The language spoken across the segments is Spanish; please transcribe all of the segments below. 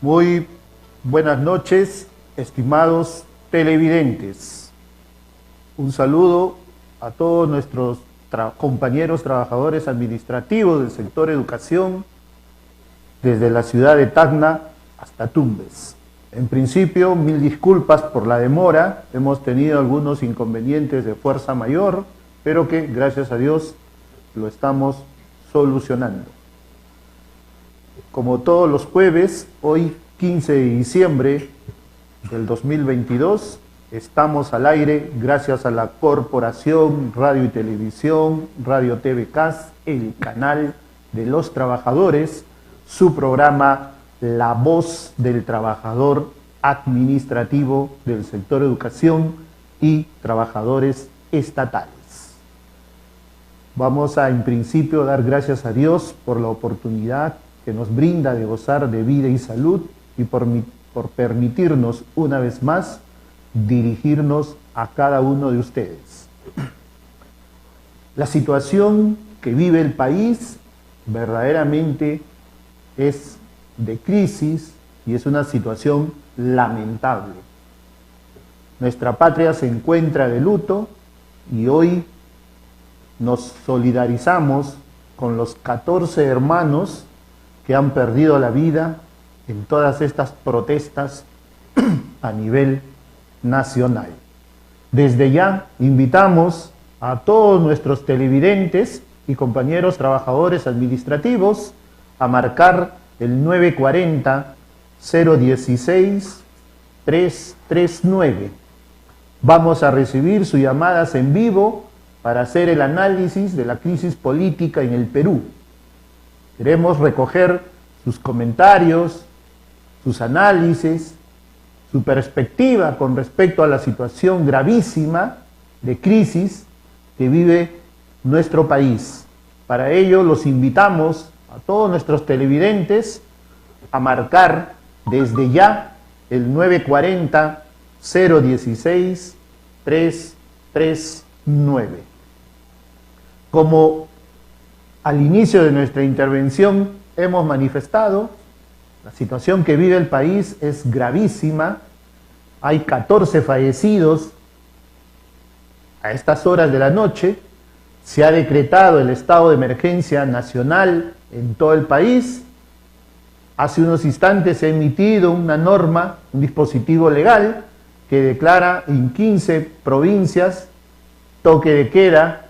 Muy buenas noches, estimados televidentes. Un saludo a todos nuestros compañeros trabajadores administrativos del sector educación, desde la ciudad de Tacna hasta Tumbes. En principio, mil disculpas por la demora, hemos tenido algunos inconvenientes de fuerza mayor, pero que, gracias a Dios, lo estamos solucionando. Como todos los jueves, hoy 15 de diciembre del 2022, estamos al aire gracias a la Corporación Radio y Televisión, Radio TV CAS, el canal de los trabajadores, su programa La Voz del Trabajador Administrativo del sector educación y trabajadores estatales. Vamos a, en principio, dar gracias a Dios por la oportunidad que nos brinda de gozar de vida y salud y por permitirnos una vez más dirigirnos a cada uno de ustedes. La situación que vive el país verdaderamente es de crisis y es una situación lamentable. Nuestra patria se encuentra de luto y hoy nos solidarizamos con los 14 hermanos que han perdido la vida en todas estas protestas a nivel nacional. Desde ya invitamos a todos nuestros televidentes y compañeros trabajadores administrativos a marcar el 940-016-339. Vamos a recibir sus llamadas en vivo para hacer el análisis de la crisis política en el Perú. Queremos recoger sus comentarios, sus análisis, su perspectiva con respecto a la situación gravísima de crisis que vive nuestro país. Para ello los invitamos a todos nuestros televidentes a marcar desde ya el 940-016-339. Como al inicio de nuestra intervención hemos manifestado, la situación que vive el país es gravísima. Hay 14 fallecidos a estas horas de la noche. Se ha decretado el estado de emergencia nacional en todo el país. Hace unos instantes se ha emitido una norma, un dispositivo legal que declara en 15 provincias toque de queda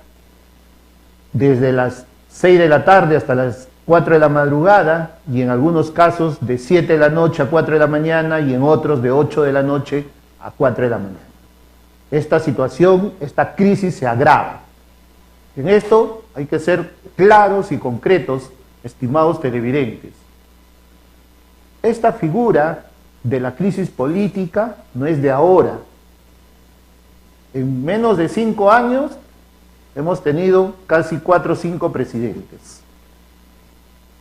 desde las 6 de la tarde hasta las 4 de la madrugada y en algunos casos de 7 de la noche a 4 de la mañana y en otros de 8 de la noche a 4 de la mañana. Esta situación, esta crisis se agrava. En esto hay que ser claros y concretos, estimados televidentes. Esta figura de la crisis política no es de ahora. En menos de 5 años hemos tenido casi 4 o 5 presidentes.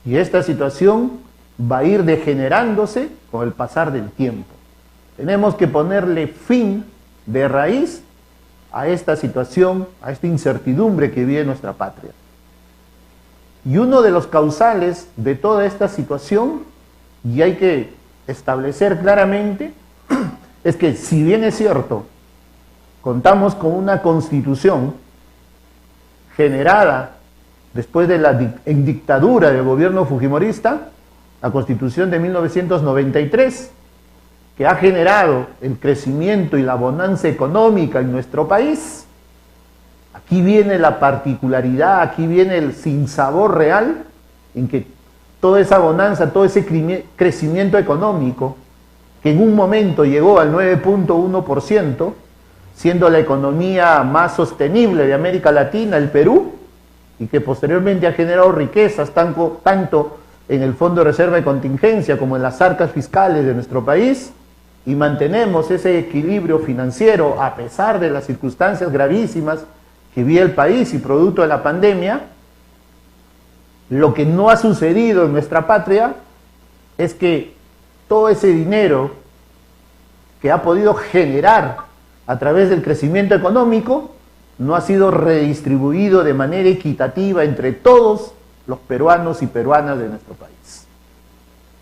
Y esta situación va a ir degenerándose con el pasar del tiempo. Tenemos que ponerle fin de raíz a esta situación, a esta incertidumbre que vive nuestra patria. Y uno de los causales de toda esta situación, y hay que establecer claramente, es que si bien es cierto, contamos con una constitución generada después de la dictadura del gobierno fujimorista, la Constitución de 1993, que ha generado el crecimiento y la bonanza económica en nuestro país. Aquí viene la particularidad, aquí viene el sinsabor real, en que toda esa bonanza, todo ese crecimiento económico, que en un momento llegó al 9.1%, siendo la economía más sostenible de América Latina, el Perú, y que posteriormente ha generado riquezas tanto en el Fondo de Reserva de Contingencia como en las arcas fiscales de nuestro país, y mantenemos ese equilibrio financiero a pesar de las circunstancias gravísimas que vive el país y producto de la pandemia. Lo que no ha sucedido en nuestra patria es que todo ese dinero que ha podido generar a través del crecimiento económico no ha sido redistribuido de manera equitativa entre todos los peruanos y peruanas de nuestro país.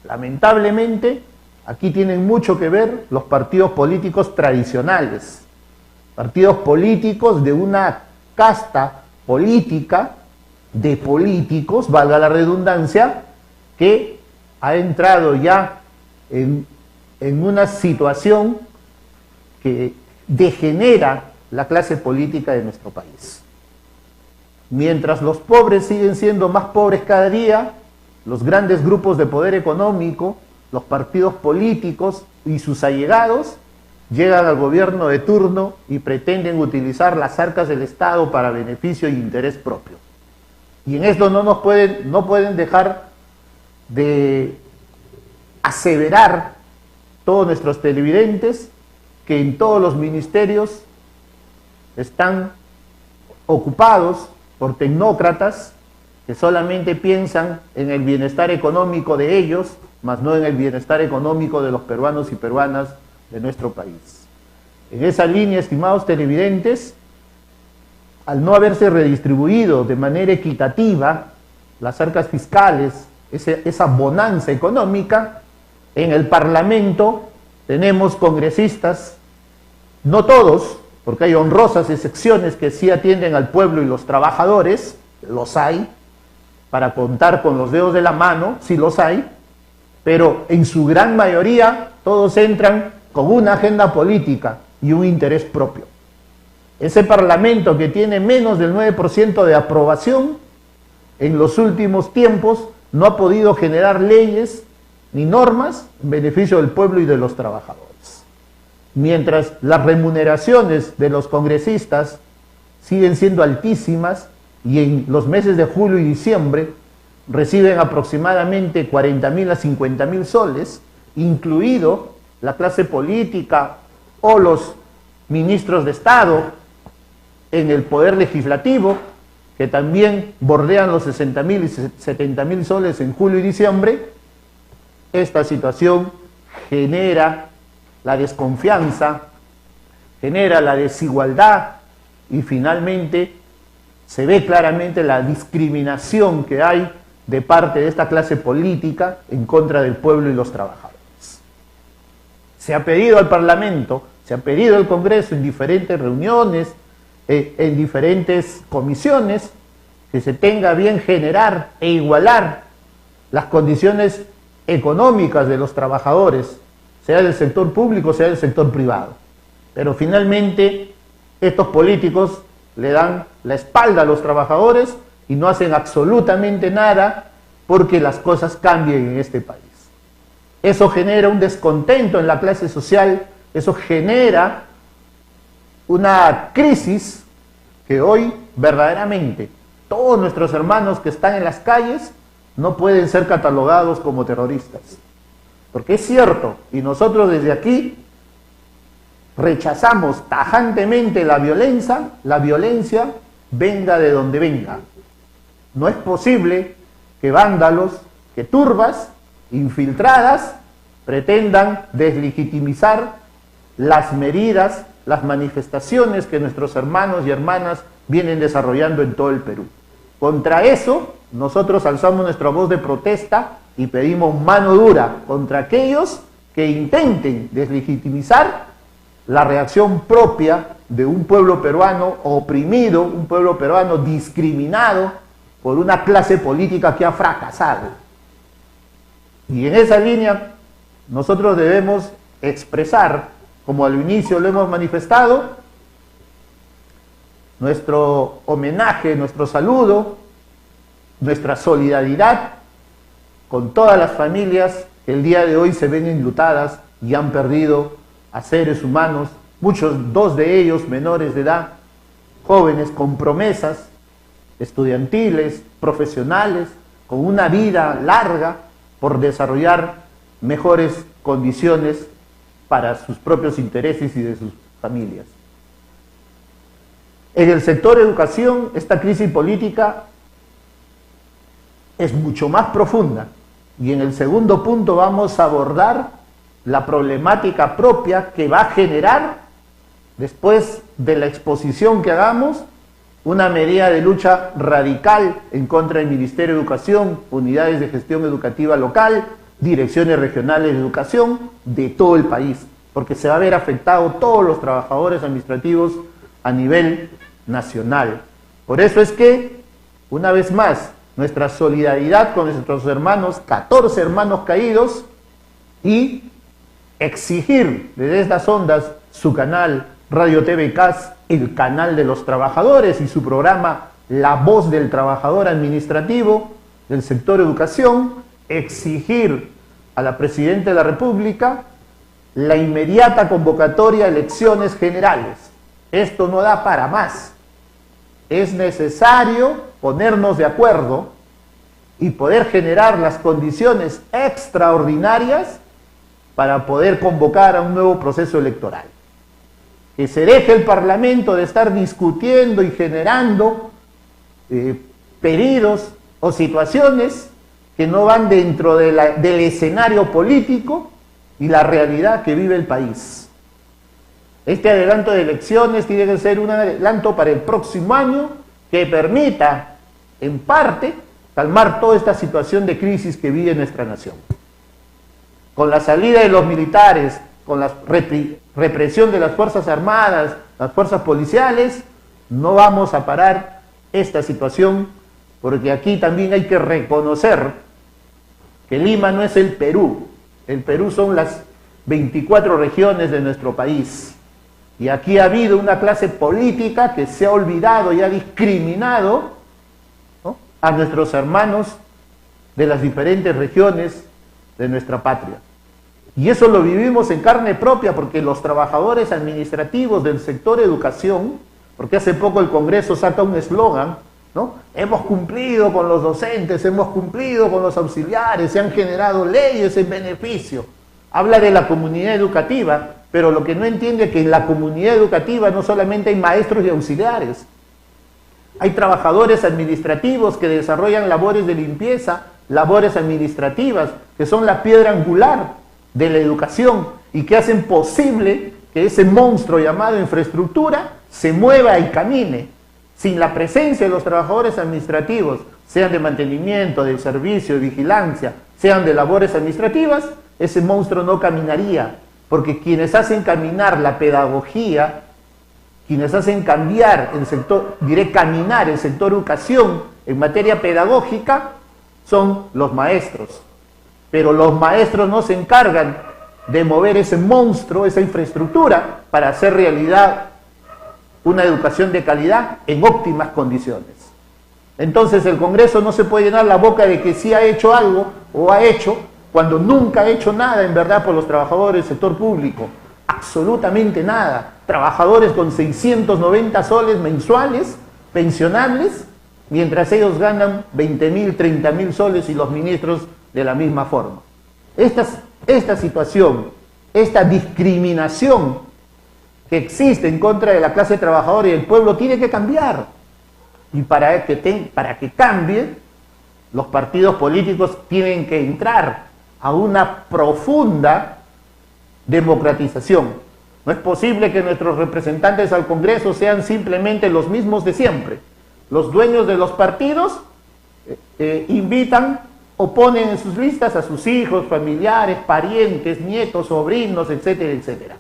Lamentablemente, aquí tienen mucho que ver los partidos políticos tradicionales, partidos políticos de una casta política de políticos, valga la redundancia, que ha entrado ya en una situación que degenera la clase política de nuestro país. Mientras los pobres siguen siendo más pobres cada día, los grandes grupos de poder económico, los partidos políticos y sus allegados llegan al gobierno de turno y pretenden utilizar las arcas del Estado para beneficio e interés propio. Y en esto no pueden dejar de aseverar todos nuestros televidentes que en todos los ministerios están ocupados por tecnócratas que solamente piensan en el bienestar económico de ellos, más no en el bienestar económico de los peruanos y peruanas de nuestro país. En esa línea, estimados televidentes, al no haberse redistribuido de manera equitativa las arcas fiscales, esa bonanza económica, en el Parlamento tenemos congresistas, no todos, porque hay honrosas excepciones que sí atienden al pueblo y los trabajadores, los hay, para contar con los dedos de la mano, sí los hay, pero en su gran mayoría todos entran con una agenda política y un interés propio. Ese Parlamento que tiene menos del 9% de aprobación, en los últimos tiempos no ha podido generar leyes ni normas en beneficio del pueblo y de los trabajadores. Mientras las remuneraciones de los congresistas siguen siendo altísimas y en los meses de julio y diciembre reciben aproximadamente 40.000 a 50.000 soles, incluido la clase política o los ministros de Estado en el poder legislativo, que también bordean los 60.000 y 70.000 soles en julio y diciembre, esta situación genera la desconfianza, genera la desigualdad y finalmente se ve claramente la discriminación que hay de parte de esta clase política en contra del pueblo y los trabajadores. Se ha pedido al Parlamento, se ha pedido al Congreso en diferentes reuniones, en diferentes comisiones, que se tenga bien generar e igualar las condiciones económicas de los trabajadores, sea del sector público, sea del sector privado. Pero finalmente estos políticos le dan la espalda a los trabajadores y no hacen absolutamente nada porque las cosas cambien en este país. Eso genera un descontento en la clase social, eso genera una crisis que hoy verdaderamente todos nuestros hermanos que están en las calles no pueden ser catalogados como terroristas. Porque es cierto, y nosotros desde aquí rechazamos tajantemente la violencia venga de donde venga. No es posible que vándalos, que turbas, infiltradas, pretendan deslegitimizar las medidas, las manifestaciones que nuestros hermanos y hermanas vienen desarrollando en todo el Perú. Contra eso, nosotros alzamos nuestra voz de protesta y pedimos mano dura contra aquellos que intenten deslegitimizar la reacción propia de un pueblo peruano oprimido, un pueblo peruano discriminado por una clase política que ha fracasado. Y en esa línea nosotros debemos expresar, como al inicio lo hemos manifestado, nuestro homenaje, nuestro saludo, nuestra solidaridad con todas las familias que el día de hoy se ven enlutadas y han perdido a seres humanos, dos de ellos menores de edad, jóvenes con promesas estudiantiles, profesionales, con una vida larga por desarrollar mejores condiciones para sus propios intereses y de sus familias. En el sector educación, esta crisis política es mucho más profunda y en el segundo punto vamos a abordar la problemática propia que va a generar, después de la exposición que hagamos, una medida de lucha radical en contra del Ministerio de Educación, unidades de gestión educativa local, direcciones regionales de educación de todo el país, porque se va a ver afectado todos los trabajadores administrativos a nivel nacional. Por eso es que, una vez más, nuestra solidaridad con nuestros hermanos, 14 hermanos caídos, y exigir desde estas ondas su canal Radio TV CAS, el canal de los trabajadores, y su programa La Voz del Trabajador Administrativo del sector educación, exigir a la Presidenta de la República la inmediata convocatoria a elecciones generales. Esto no da para más. Es necesario ponernos de acuerdo y poder generar las condiciones extraordinarias para poder convocar a un nuevo proceso electoral. Que se deje el Parlamento de estar discutiendo y generando pedidos o situaciones que no van dentro de del escenario político y la realidad que vive el país. Este adelanto de elecciones tiene que ser un adelanto para el próximo año que permita, en parte, calmar toda esta situación de crisis que vive nuestra nación. Con la salida de los militares, con la represión de las Fuerzas Armadas, las fuerzas policiales, no vamos a parar esta situación, porque aquí también hay que reconocer que Lima no es el Perú son las 24 regiones de nuestro país, y aquí ha habido una clase política que se ha olvidado y ha discriminado, ¿no?, a nuestros hermanos de las diferentes regiones de nuestra patria. Y eso lo vivimos en carne propia, porque los trabajadores administrativos del sector educación, porque hace poco el Congreso saca un eslogan, ¿no? Hemos cumplido con los docentes, hemos cumplido con los auxiliares, se han generado leyes en beneficio. Habla de la comunidad educativa, pero lo que no entiende es que en la comunidad educativa no solamente hay maestros y auxiliares, hay trabajadores administrativos que desarrollan labores de limpieza, labores administrativas, que son la piedra angular de la educación y que hacen posible que ese monstruo llamado infraestructura se mueva y camine. Sin la presencia de los trabajadores administrativos, sean de mantenimiento, de servicio, de vigilancia, sean de labores administrativas, ese monstruo no caminaría, porque quienes hacen caminar la pedagogía, quienes hacen cambiar el sector, caminar el sector educación en materia pedagógica, son los maestros. Pero los maestros no se encargan de mover ese monstruo, esa infraestructura, para hacer realidad una educación de calidad en óptimas condiciones. Entonces el Congreso no se puede llenar la boca de que sí ha hecho algo o ha hecho, cuando nunca ha hecho nada en verdad por los trabajadores del sector público. Absolutamente nada. Trabajadores con 690 soles mensuales, pensionables, mientras ellos ganan 20.000, 30.000 soles y los ministros de la misma forma. Esta situación, esta discriminación que existe en contra de la clase trabajadora y del pueblo tiene que cambiar. Y para que cambie, los partidos políticos tienen que entrar a una profunda democratización. No es posible que nuestros representantes al Congreso sean simplemente los mismos de siempre. Los dueños de los partidos invitan o ponen en sus listas a sus hijos, familiares, parientes, nietos, sobrinos, etcétera, etcétera.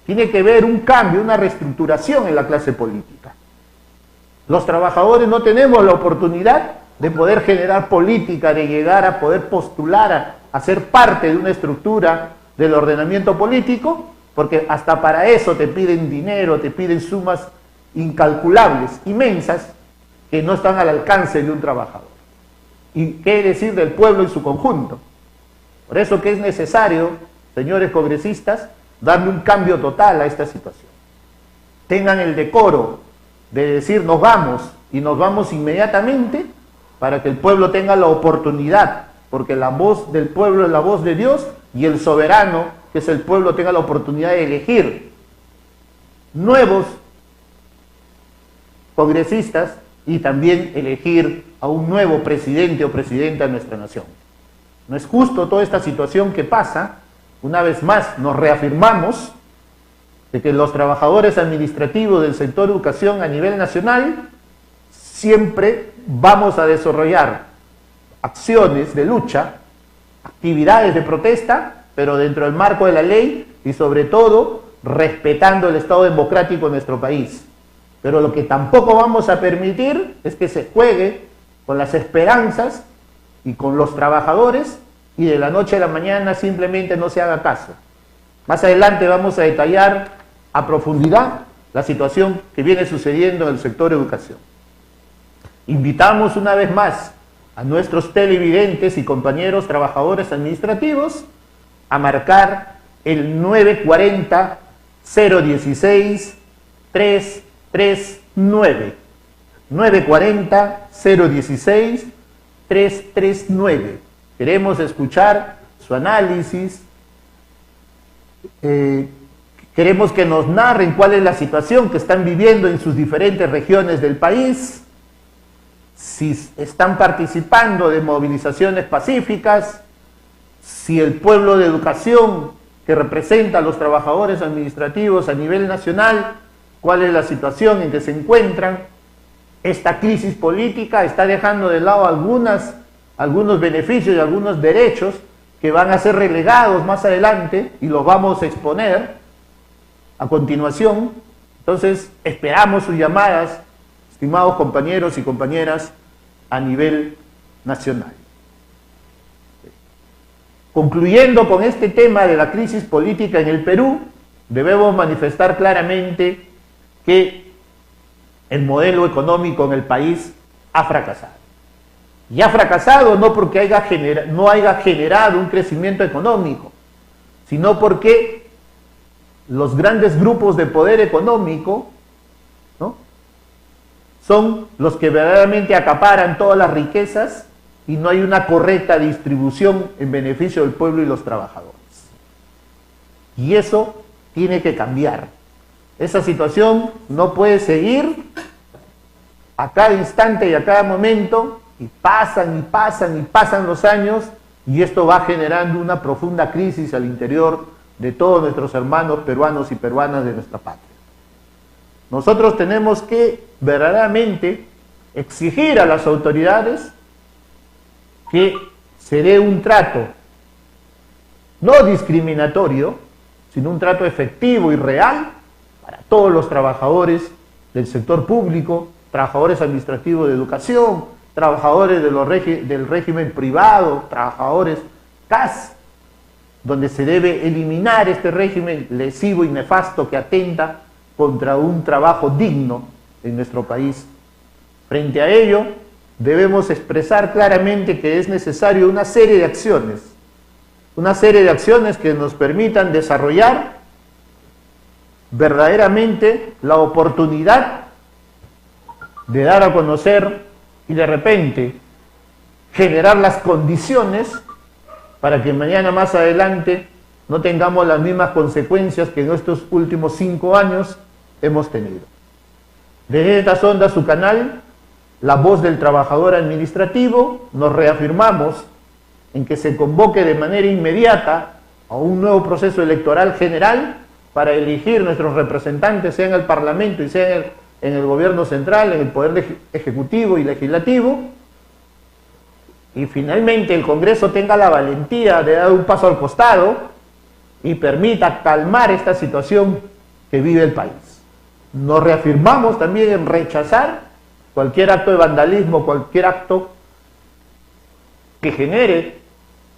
Tiene que haber un cambio, una reestructuración en la clase política. Los trabajadores no tenemos la oportunidad de poder generar política, de llegar a poder postular a ser parte de una estructura del ordenamiento político, porque hasta para eso te piden dinero, te piden sumas incalculables, inmensas, que no están al alcance de un trabajador. ¿Y qué decir del pueblo en su conjunto? Por eso que es necesario, señores congresistas, darle un cambio total a esta situación. Tengan el decoro de decir nos vamos, y nos vamos inmediatamente, para que el pueblo tenga la oportunidad, porque la voz del pueblo es la voz de Dios, y el soberano, que es el pueblo, tenga la oportunidad de elegir nuevos congresistas y también elegir a un nuevo presidente o presidenta de nuestra nación. No es justo toda esta situación que pasa. Una vez más nos reafirmamos de que los trabajadores administrativos del sector educación a nivel nacional siempre vamos a desarrollar acciones de lucha actividades de protesta, pero dentro del marco de la ley y sobre todo respetando el Estado democrático de nuestro país. Pero lo que tampoco vamos a permitir es que se juegue con las esperanzas y con los trabajadores y de la noche a la mañana simplemente no se haga caso. Más adelante vamos a detallar a profundidad la situación que viene sucediendo en el sector educación. Invitamos una vez más a nuestros televidentes y compañeros trabajadores administrativos a marcar el 940-016-339. 940-016-339. Queremos escuchar su análisis, queremos que nos narren cuál es la situación que están viviendo en sus diferentes regiones del país, si están participando de movilizaciones pacíficas, si el pueblo de educación que representa a los trabajadores administrativos a nivel nacional, cuál es la situación en que se encuentran. Esta crisis política está dejando de lado algunos beneficios y algunos derechos que van a ser relegados más adelante y los vamos a exponer a continuación. Entonces esperamos sus llamadas, estimados compañeros y compañeras, a nivel nacional. Concluyendo con este tema de la crisis política en el Perú, debemos manifestar claramente que el modelo económico en el país ha fracasado. Y ha fracasado no porque no haya generado un crecimiento económico, sino porque los grandes grupos de poder económico, ¿no?, son los que verdaderamente acaparan todas las riquezas y no hay una correcta distribución en beneficio del pueblo y los trabajadores. Y eso tiene que cambiar. Esa situación no puede seguir a cada instante y a cada momento, y pasan y pasan y pasan los años, y esto va generando una profunda crisis al interior de todos nuestros hermanos peruanos y peruanas de nuestra patria. Nosotros tenemos que verdaderamente exigir a las autoridades que se dé un trato no discriminatorio, sino un trato efectivo y real para todos los trabajadores del sector público, trabajadores administrativos de educación, trabajadores del régimen privado, trabajadores CAS, donde se debe eliminar este régimen lesivo y nefasto que atenta contra un trabajo digno en nuestro país. Frente a ello, debemos expresar claramente que es necesario una serie de acciones que nos permitan desarrollar verdaderamente la oportunidad de dar a conocer y de repente generar las condiciones para que mañana más adelante no tengamos las mismas consecuencias que en estos últimos 5 años hemos tenido. Desde estas ondas, su canal, La Voz del Trabajador Administrativo, nos reafirmamos en que se convoque de manera inmediata a un nuevo proceso electoral general para elegir nuestros representantes, sea en el Parlamento y sea en el gobierno central, en el Poder Ejecutivo y Legislativo, y finalmente el Congreso tenga la valentía de dar un paso al costado y permita calmar esta situación que vive el país. Nos reafirmamos también en rechazar cualquier acto de vandalismo, cualquier acto que genere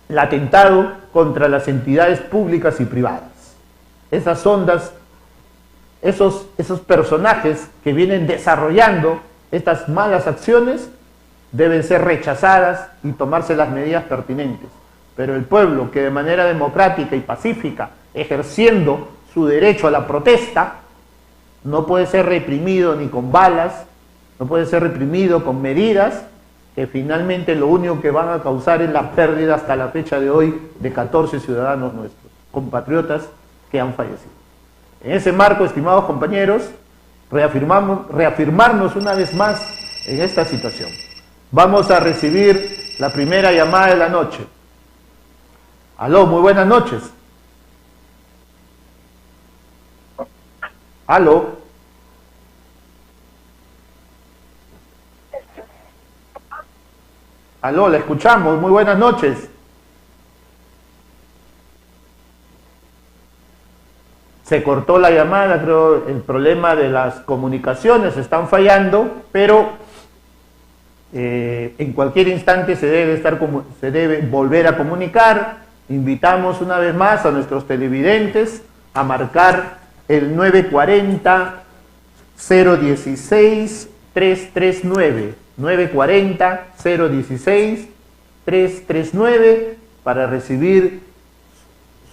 el atentado contra las entidades públicas y privadas. Esas ondas, esos personajes que vienen desarrollando estas malas acciones deben ser rechazadas y tomarse las medidas pertinentes. Pero el pueblo que de manera democrática y pacífica, ejerciendo su derecho a la protesta, no puede ser reprimido ni con balas, no puede ser reprimido con medidas que finalmente lo único que van a causar es la pérdida hasta la fecha de hoy de 14 ciudadanos nuestros, compatriotas que han fallecido. En ese marco, estimados compañeros, reafirmarnos una vez más en esta situación. Vamos a recibir la primera llamada de la noche. Aló, muy buenas noches. Aló. Aló, la escuchamos, muy buenas noches. Se cortó la llamada, creo el problema de las comunicaciones están fallando, pero en cualquier instante se debe volver a comunicar. Invitamos una vez más a nuestros televidentes a marcar el 940 016 339, 940 016 339 para recibir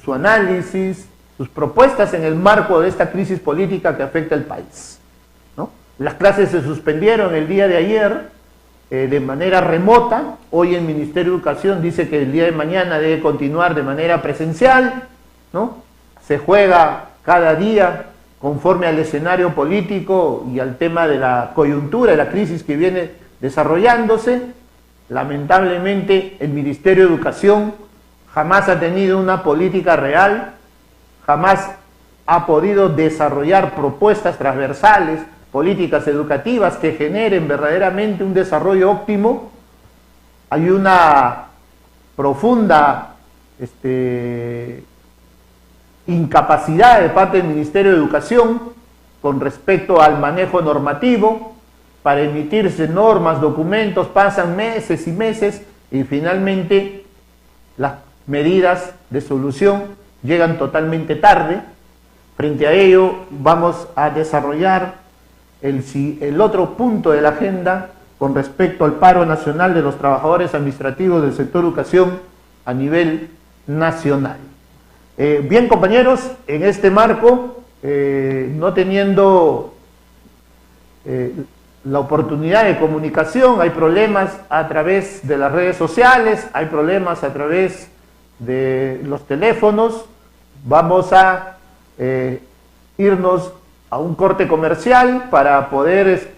su análisis, sus propuestas en el marco de esta crisis política que afecta al país, ¿no? Las clases se suspendieron el día de ayer de manera remota. Hoy el Ministerio de Educación dice que el día de mañana debe continuar de manera presencial, ¿no? Se juega cada día conforme al escenario político y al tema de la coyuntura, de la crisis que viene desarrollándose. Lamentablemente el Ministerio de Educación jamás ha tenido una política real, jamás ha podido desarrollar propuestas transversales, políticas educativas que generen verdaderamente un desarrollo óptimo. Hay una profunda incapacidad de parte del Ministerio de Educación con respecto al manejo normativo. Para emitirse normas, documentos, pasan meses y meses y finalmente las medidas de solución llegan totalmente tarde. Frente a ello vamos a desarrollar el otro punto de la agenda con respecto al paro nacional de los trabajadores administrativos del sector educación a nivel nacional. Bien, compañeros, en este marco, no teniendo la oportunidad de comunicación, hay problemas a través de las redes sociales, hay problemas a través de los teléfonos. Vamos a irnos a un corte comercial para poder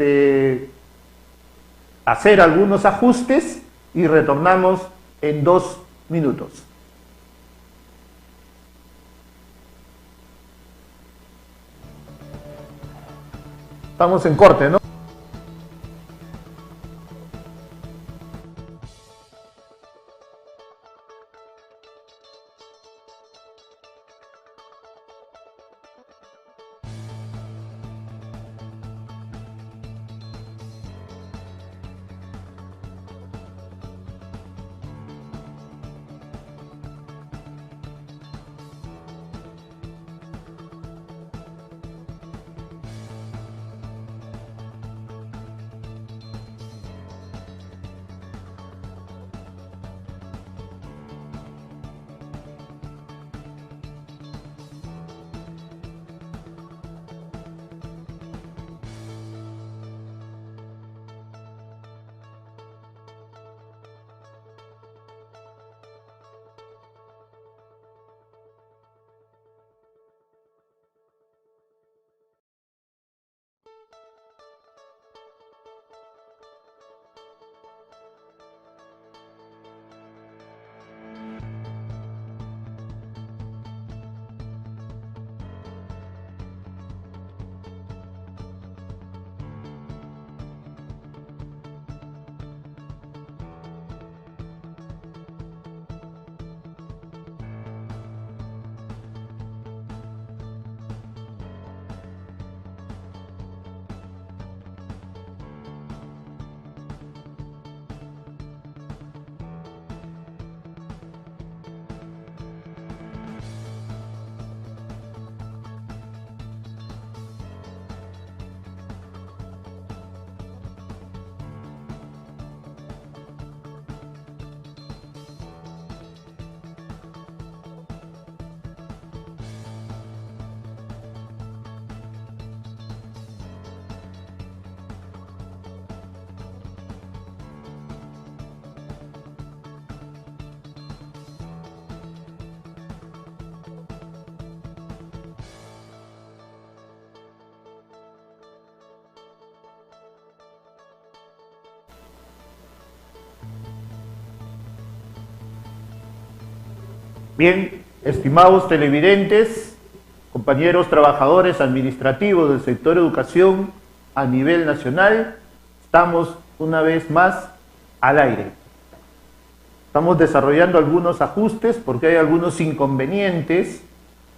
hacer algunos ajustes y retornamos en 2 minutos. Estamos en corte, ¿no? Bien, estimados televidentes, compañeros trabajadores administrativos del sector educación a nivel nacional, estamos una vez más al aire. Estamos desarrollando algunos ajustes porque hay algunos inconvenientes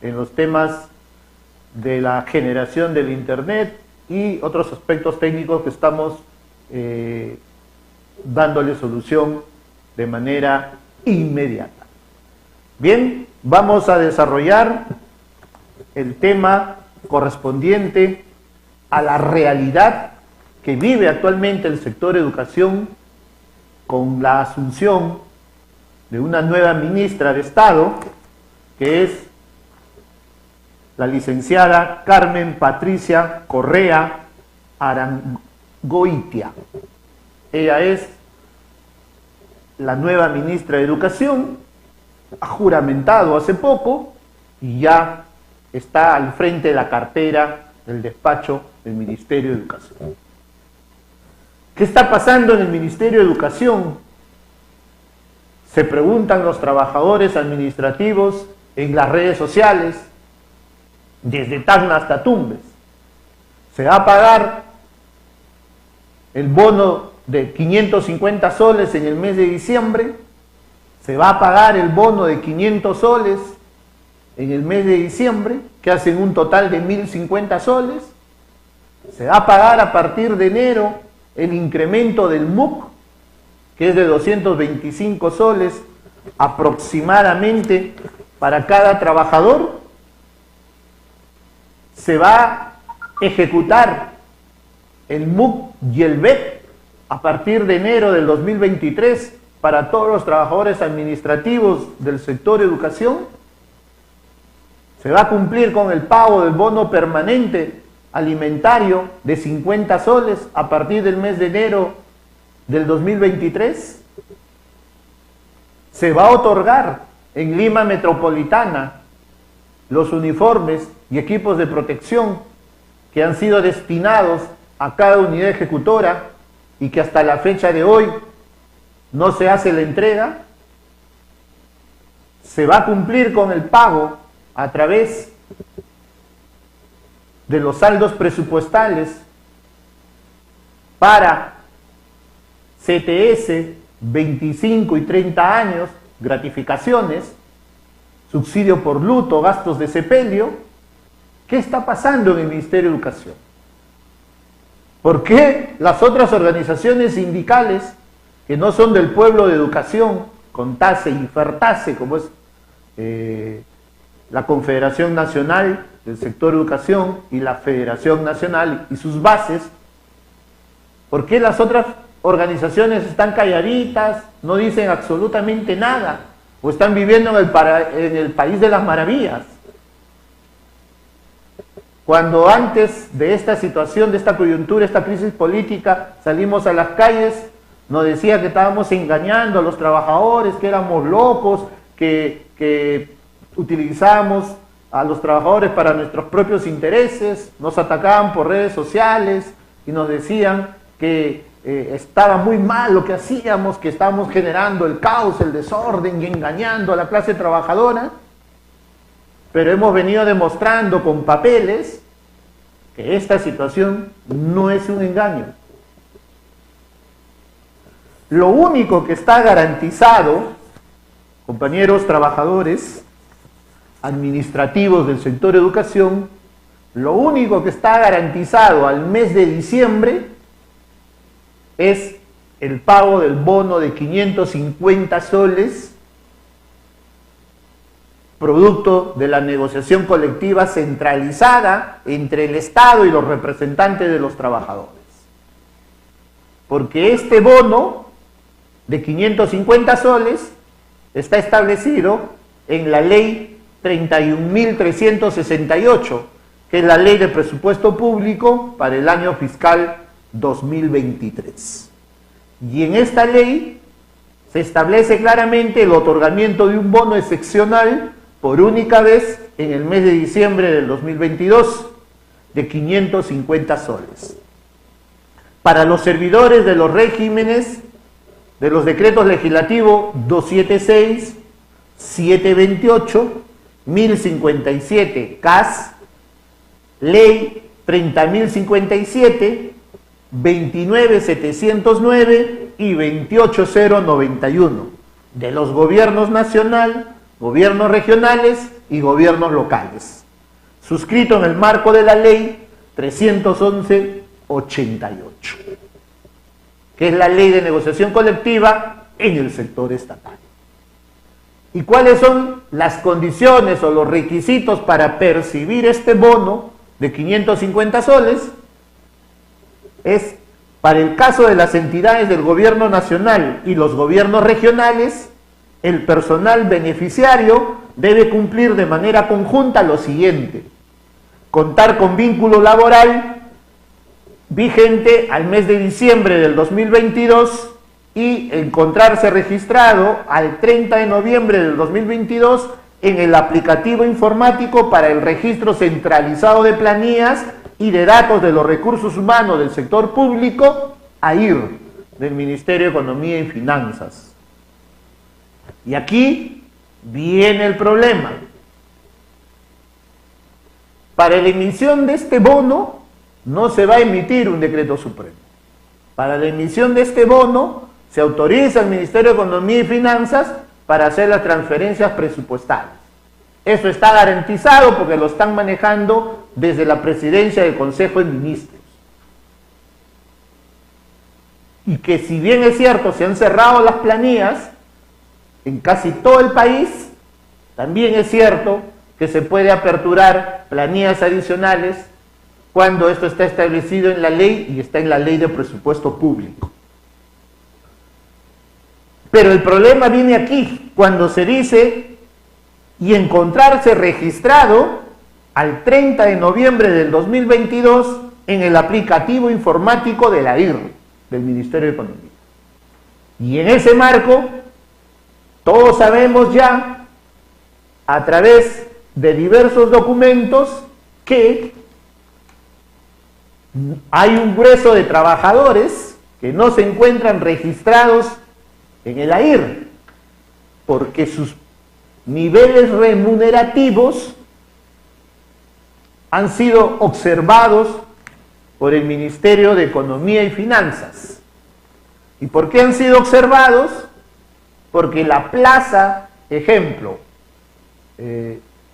en los temas de la generación del Internet y otros aspectos técnicos que estamos dándole solución de manera inmediata. Bien, vamos a desarrollar el tema correspondiente a la realidad que vive actualmente el sector educación con la asunción de una nueva ministra de Estado, que es la licenciada Carmen Patricia Correa Arangoitia. Ella es la nueva ministra de Educación, ha juramentado hace poco y ya está al frente de la cartera del despacho del Ministerio de Educación. ¿Qué está pasando en el Ministerio de Educación? Se preguntan los trabajadores administrativos en las redes sociales, desde Tacna hasta Tumbes. ¿Se va a pagar el bono de 550 soles en el mes de diciembre? ¿Se va a pagar el bono de 500 soles en el mes de diciembre, que hacen un total de 1.050 soles? ¿Se va a pagar a partir de enero el incremento del MUC, que es de 225 soles aproximadamente para cada trabajador? ¿Se va a ejecutar el MUC y el BEP a partir de enero del 2023 para todos los trabajadores administrativos del sector educación? ¿Se va a cumplir con el pago del bono permanente alimentario de 50 soles a partir del mes de enero del 2023? ¿Se va a otorgar en Lima Metropolitana los uniformes y equipos de protección que han sido destinados a cada unidad ejecutora y que hasta la fecha de hoy no se hace la entrega? ¿Se va a cumplir con el pago a través de los saldos presupuestales para CTS 25 y 30 años, gratificaciones, subsidio por luto, gastos de sepelio? ¿Qué está pasando en el Ministerio de Educación? ¿Por qué las otras organizaciones sindicales que no son del pueblo de educación, CONTACE y FERTACE, como es la Confederación Nacional del Sector Educación y la Federación Nacional y sus bases, por qué las otras organizaciones están calladitas, no dicen absolutamente nada, o están viviendo en el país de las maravillas? Cuando antes de esta situación, de esta coyuntura, esta crisis política, salimos a las calles, nos decía que estábamos engañando a los trabajadores, que éramos locos, que utilizábamos a los trabajadores para nuestros propios intereses, nos atacaban por redes sociales y nos decían que estaba muy mal lo que hacíamos, que estábamos generando el caos, el desorden y engañando a la clase trabajadora. Pero hemos venido demostrando con papeles que esta situación no es un engaño. Lo único que está garantizado, compañeros trabajadores administrativos del sector educación, lo único que está garantizado al mes de diciembre es el pago del bono de 550 soles, producto de la negociación colectiva centralizada entre el Estado y los representantes de los trabajadores. Porque este bono de 550 soles está establecido en la ley 31.368, que es la ley de presupuesto público para el año fiscal 2023. Y en esta ley se establece claramente el otorgamiento de un bono excepcional por única vez en el mes de diciembre del 2022 de 550 soles. Para los servidores de los regímenes de los decretos legislativos 276, 728, 1057 CAS, Ley 30.057, 29.709 y 28.091 de los gobiernos nacional, gobiernos regionales y gobiernos locales. suscrito en el marco de la ley 311/88, que es la ley de negociación colectiva en el sector estatal. ¿Y cuáles son las condiciones o los requisitos para percibir este bono de 550 soles? Es, para el caso de las entidades del gobierno nacional y los gobiernos regionales, el personal beneficiario debe cumplir de manera conjunta lo siguiente: contar con vínculo laboral vigente al mes de diciembre del 2022 y encontrarse registrado al 30 de noviembre del 2022 en el aplicativo informático para el registro centralizado de planillas y de datos de los recursos humanos del sector público, AIR, del Ministerio de Economía y Finanzas. Y aquí viene el problema. Para la emisión de este bono no se va a emitir un decreto supremo. Para la emisión de este bono se autoriza al Ministerio de Economía y Finanzas para hacer las transferencias presupuestales. Eso está garantizado porque lo están manejando desde la presidencia del Consejo de Ministros. Y que si bien es cierto, se han cerrado las planillas en casi todo el país, también es cierto que se puede aperturar planillas adicionales cuando esto está establecido en la ley y está en la ley de presupuesto público. Pero el problema viene aquí, cuando se dice y encontrarse registrado al 30 de noviembre del 2022 en el aplicativo informático de la AIR, del Ministerio de Economía. Y en ese marco, todos sabemos ya, a través de diversos documentos, que hay un grueso de trabajadores que no se encuentran registrados en el AIR, porque sus niveles remunerativos han sido observados por el Ministerio de Economía y Finanzas. ¿Y por qué han sido observados? Porque la plaza, ejemplo,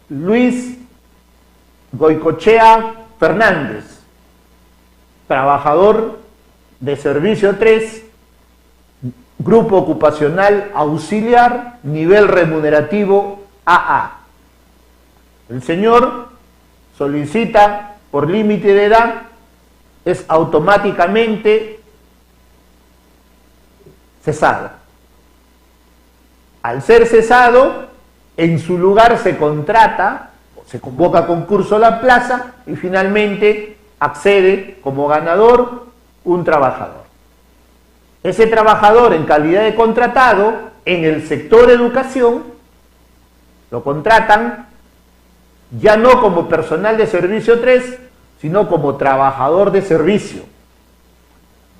Luis Goicochea Fernández, trabajador de servicio 3, grupo ocupacional auxiliar, nivel remunerativo AA. El señor solicita por límite de edad, es automáticamente cesado. Al ser cesado, en su lugar se contrata, se convoca a concurso a la plaza y finalmente accede como ganador un trabajador. Ese trabajador, en calidad de contratado, en el sector educación, lo contratan ya no como personal de servicio 3, sino como trabajador de servicio.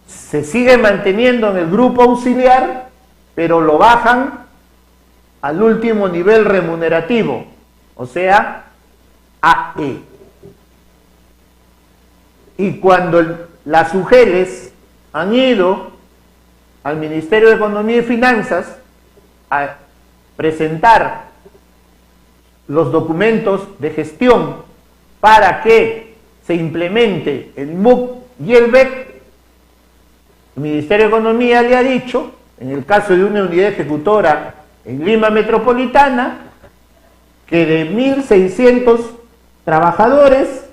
Se sigue manteniendo en el grupo auxiliar, pero lo bajan al último nivel remunerativo, o sea, AE. Y cuando las UGELes han ido al Ministerio de Economía y Finanzas a presentar los documentos de gestión para que se implemente el MUC y el BEC, el Ministerio de Economía le ha dicho, en el caso de una unidad ejecutora en Lima Metropolitana, que de 1.600 trabajadores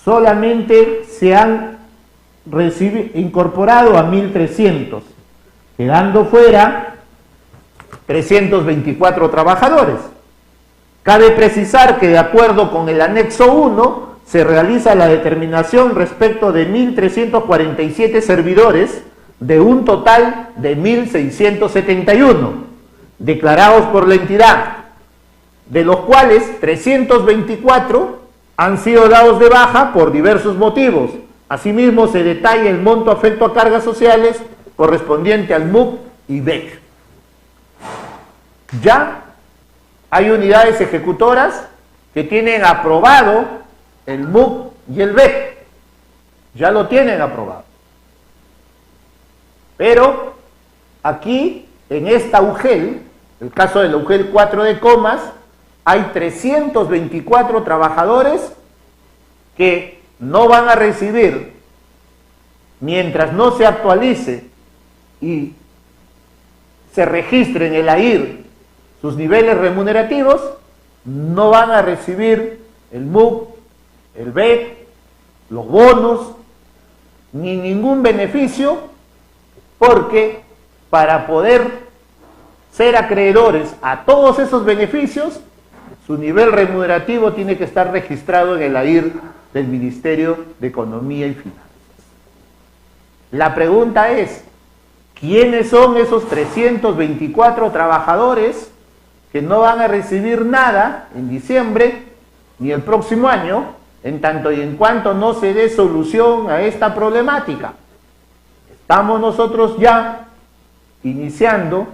solamente se han incorporado a 1.300, quedando fuera 324 trabajadores. Cabe precisar que de acuerdo con el anexo 1 se realiza la determinación respecto de 1.347 servidores de un total de 1.671 declarados por la entidad, de los cuales 324 han sido dados de baja por diversos motivos. Asimismo, se detalla el monto afecto a cargas sociales correspondiente al MUC y BEC. Ya hay unidades ejecutoras que tienen aprobado el MUC y el BEC. Ya lo tienen aprobado. Pero aquí, en esta UGEL, el caso de la UGEL 4 de Comas, hay 324 trabajadores que no van a recibir, mientras no se actualice y se registre en el AIR sus niveles remunerativos, no van a recibir el MUC, el BEC, los bonos, ni ningún beneficio, porque para poder ser acreedores a todos esos beneficios, su nivel remunerativo tiene que estar registrado en el AIR del Ministerio de Economía y Finanzas. La pregunta es, ¿quiénes son esos 324 trabajadores que no van a recibir nada en diciembre ni el próximo año, en tanto y en cuanto no se dé solución a esta problemática? Estamos nosotros ya iniciando,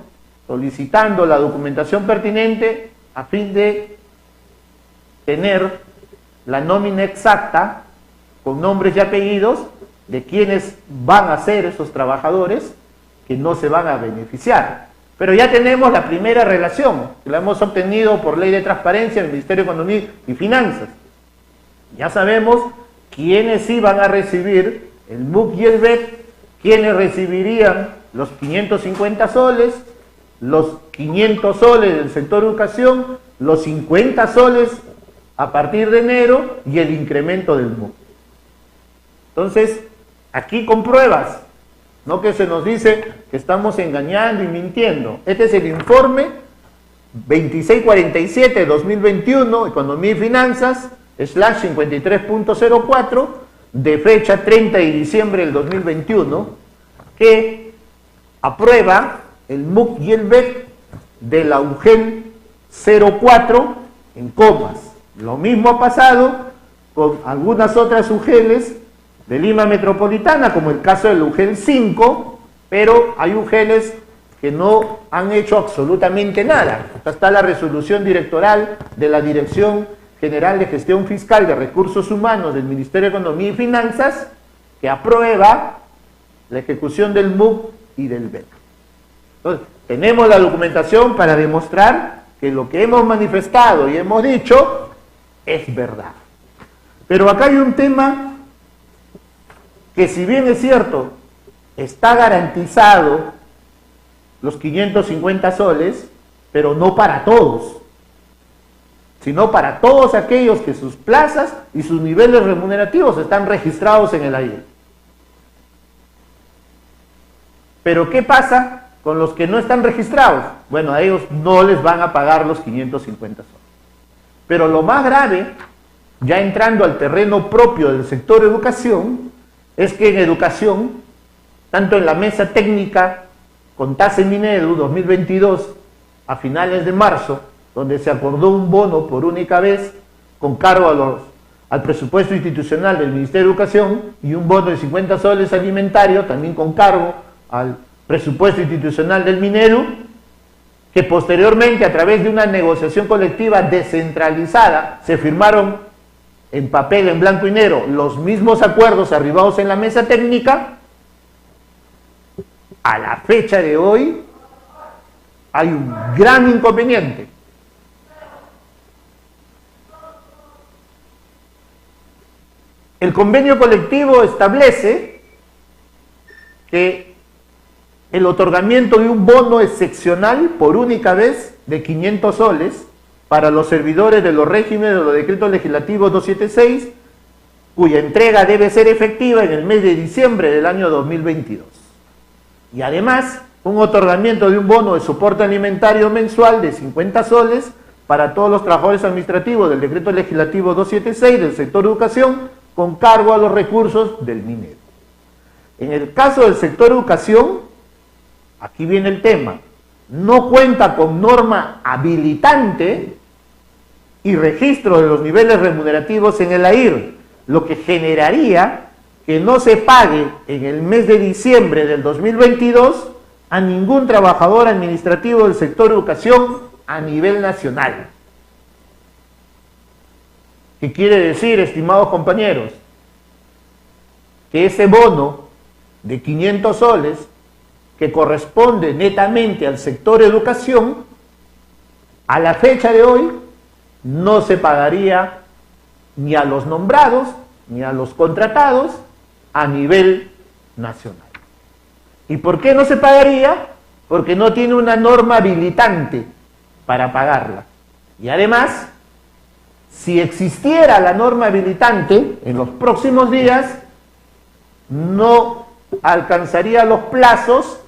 solicitando la documentación pertinente a fin de tener la nómina exacta con nombres y apellidos de quienes van a ser esos trabajadores que no se van a beneficiar. Pero ya tenemos la primera relación, que la hemos obtenido por ley de transparencia en el Ministerio de Economía y Finanzas. Ya sabemos quiénes sí van a recibir el MUC y el BEC, quiénes recibirían los 550 soles, los 500 soles del sector educación, los 50 soles a partir de enero y el incremento del MUC. Entonces, aquí con pruebas, no que se nos dice que estamos engañando y mintiendo. Este es el informe 2647-2021, Economía y Finanzas, /53.04, de fecha 30 de diciembre del 2021, que aprueba el MUC y el BEC de la UGEL 04 en comas. Lo mismo ha pasado con algunas otras UGELes de Lima Metropolitana, como el caso del UGEL 5, pero hay UGELes que no han hecho absolutamente nada. Acá está la resolución directoral de la Dirección General de Gestión Fiscal de Recursos Humanos del Ministerio de Economía y Finanzas, que aprueba la ejecución del MUC y del BEC. Entonces, tenemos la documentación para demostrar que lo que hemos manifestado y hemos dicho es verdad. Pero acá hay un tema que, si bien es cierto, está garantizado los 550 soles, pero no para todos, sino para todos aquellos que sus plazas y sus niveles remunerativos están registrados en el AIR. Pero ¿qué pasa con los que no están registrados? Bueno, a ellos no les van a pagar los 550 soles. Pero lo más grave, ya entrando al terreno propio del sector educación, es que en educación, tanto en la mesa técnica con TASE Minedu 2022, a finales de marzo, donde se acordó un bono por única vez con cargo al presupuesto institucional del Ministerio de Educación, y un bono de 50 soles alimentario también con cargo al presupuesto institucional del Minedu, que posteriormente, a través de una negociación colectiva descentralizada, se firmaron en papel, en blanco y negro, los mismos acuerdos arribados en la mesa técnica. A la fecha de hoy hay un gran inconveniente. El convenio colectivo establece que el otorgamiento de un bono excepcional por única vez de 500 soles para los servidores de los regímenes de los decretos legislativos 276, cuya entrega debe ser efectiva en el mes de diciembre del año 2022. Y además, un otorgamiento de un bono de soporte alimentario mensual de 50 soles para todos los trabajadores administrativos del decreto legislativo 276 del sector educación, con cargo a los recursos del Minedu. En el caso del sector educación, aquí viene el tema, no cuenta con norma habilitante y registro de los niveles remunerativos en el AIR, lo que generaría que no se pague en el mes de diciembre del 2022 a ningún trabajador administrativo del sector educación a nivel nacional. ¿Qué quiere decir, estimados compañeros? Que ese bono de 500 soles, que corresponde netamente al sector educación, a la fecha de hoy no se pagaría ni a los nombrados ni a los contratados a nivel nacional. ¿Y por qué no se pagaría? Porque no tiene una norma habilitante para pagarla. Y además, si existiera la norma habilitante, en los próximos días no alcanzaría los plazos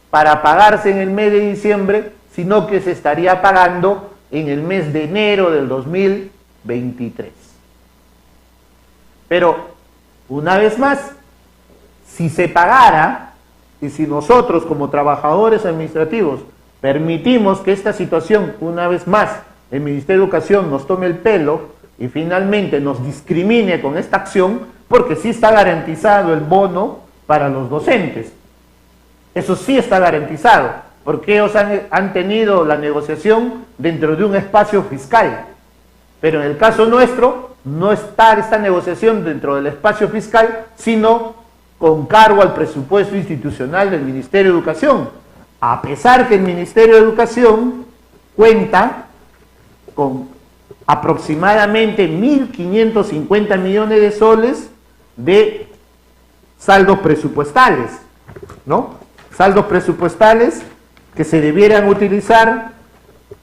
para pagarse en el mes de diciembre, sino que se estaría pagando en el mes de enero del 2023. Pero, una vez más, si se pagara, y si nosotros como trabajadores administrativos permitimos que esta situación, una vez más, el Ministerio de Educación nos tome el pelo y finalmente nos discrimine con esta acción, porque sí está garantizado el bono para los docentes. Eso sí está garantizado, porque ellos han tenido la negociación dentro de un espacio fiscal. Pero en el caso nuestro, no está esta negociación dentro del espacio fiscal, sino con cargo al presupuesto institucional del Ministerio de Educación, a pesar que el Ministerio de Educación cuenta con aproximadamente 1.550 millones de soles de saldos presupuestales, ¿no? Saldos presupuestales que se debieran utilizar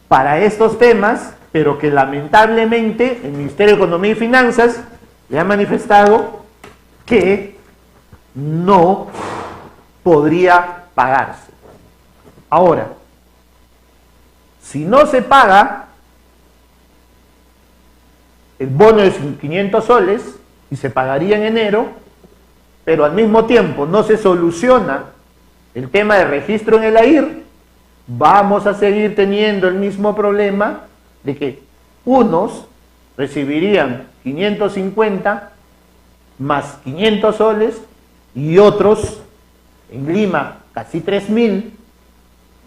para estos temas, pero que lamentablemente el Ministerio de Economía y Finanzas le ha manifestado que no podría pagarse. Ahora, si no se paga el bono de 500 soles y se pagaría en enero, pero al mismo tiempo no se soluciona el tema de registro en el AIR, vamos a seguir teniendo el mismo problema de que unos recibirían 550 más 500 soles y otros en Lima casi 3.000,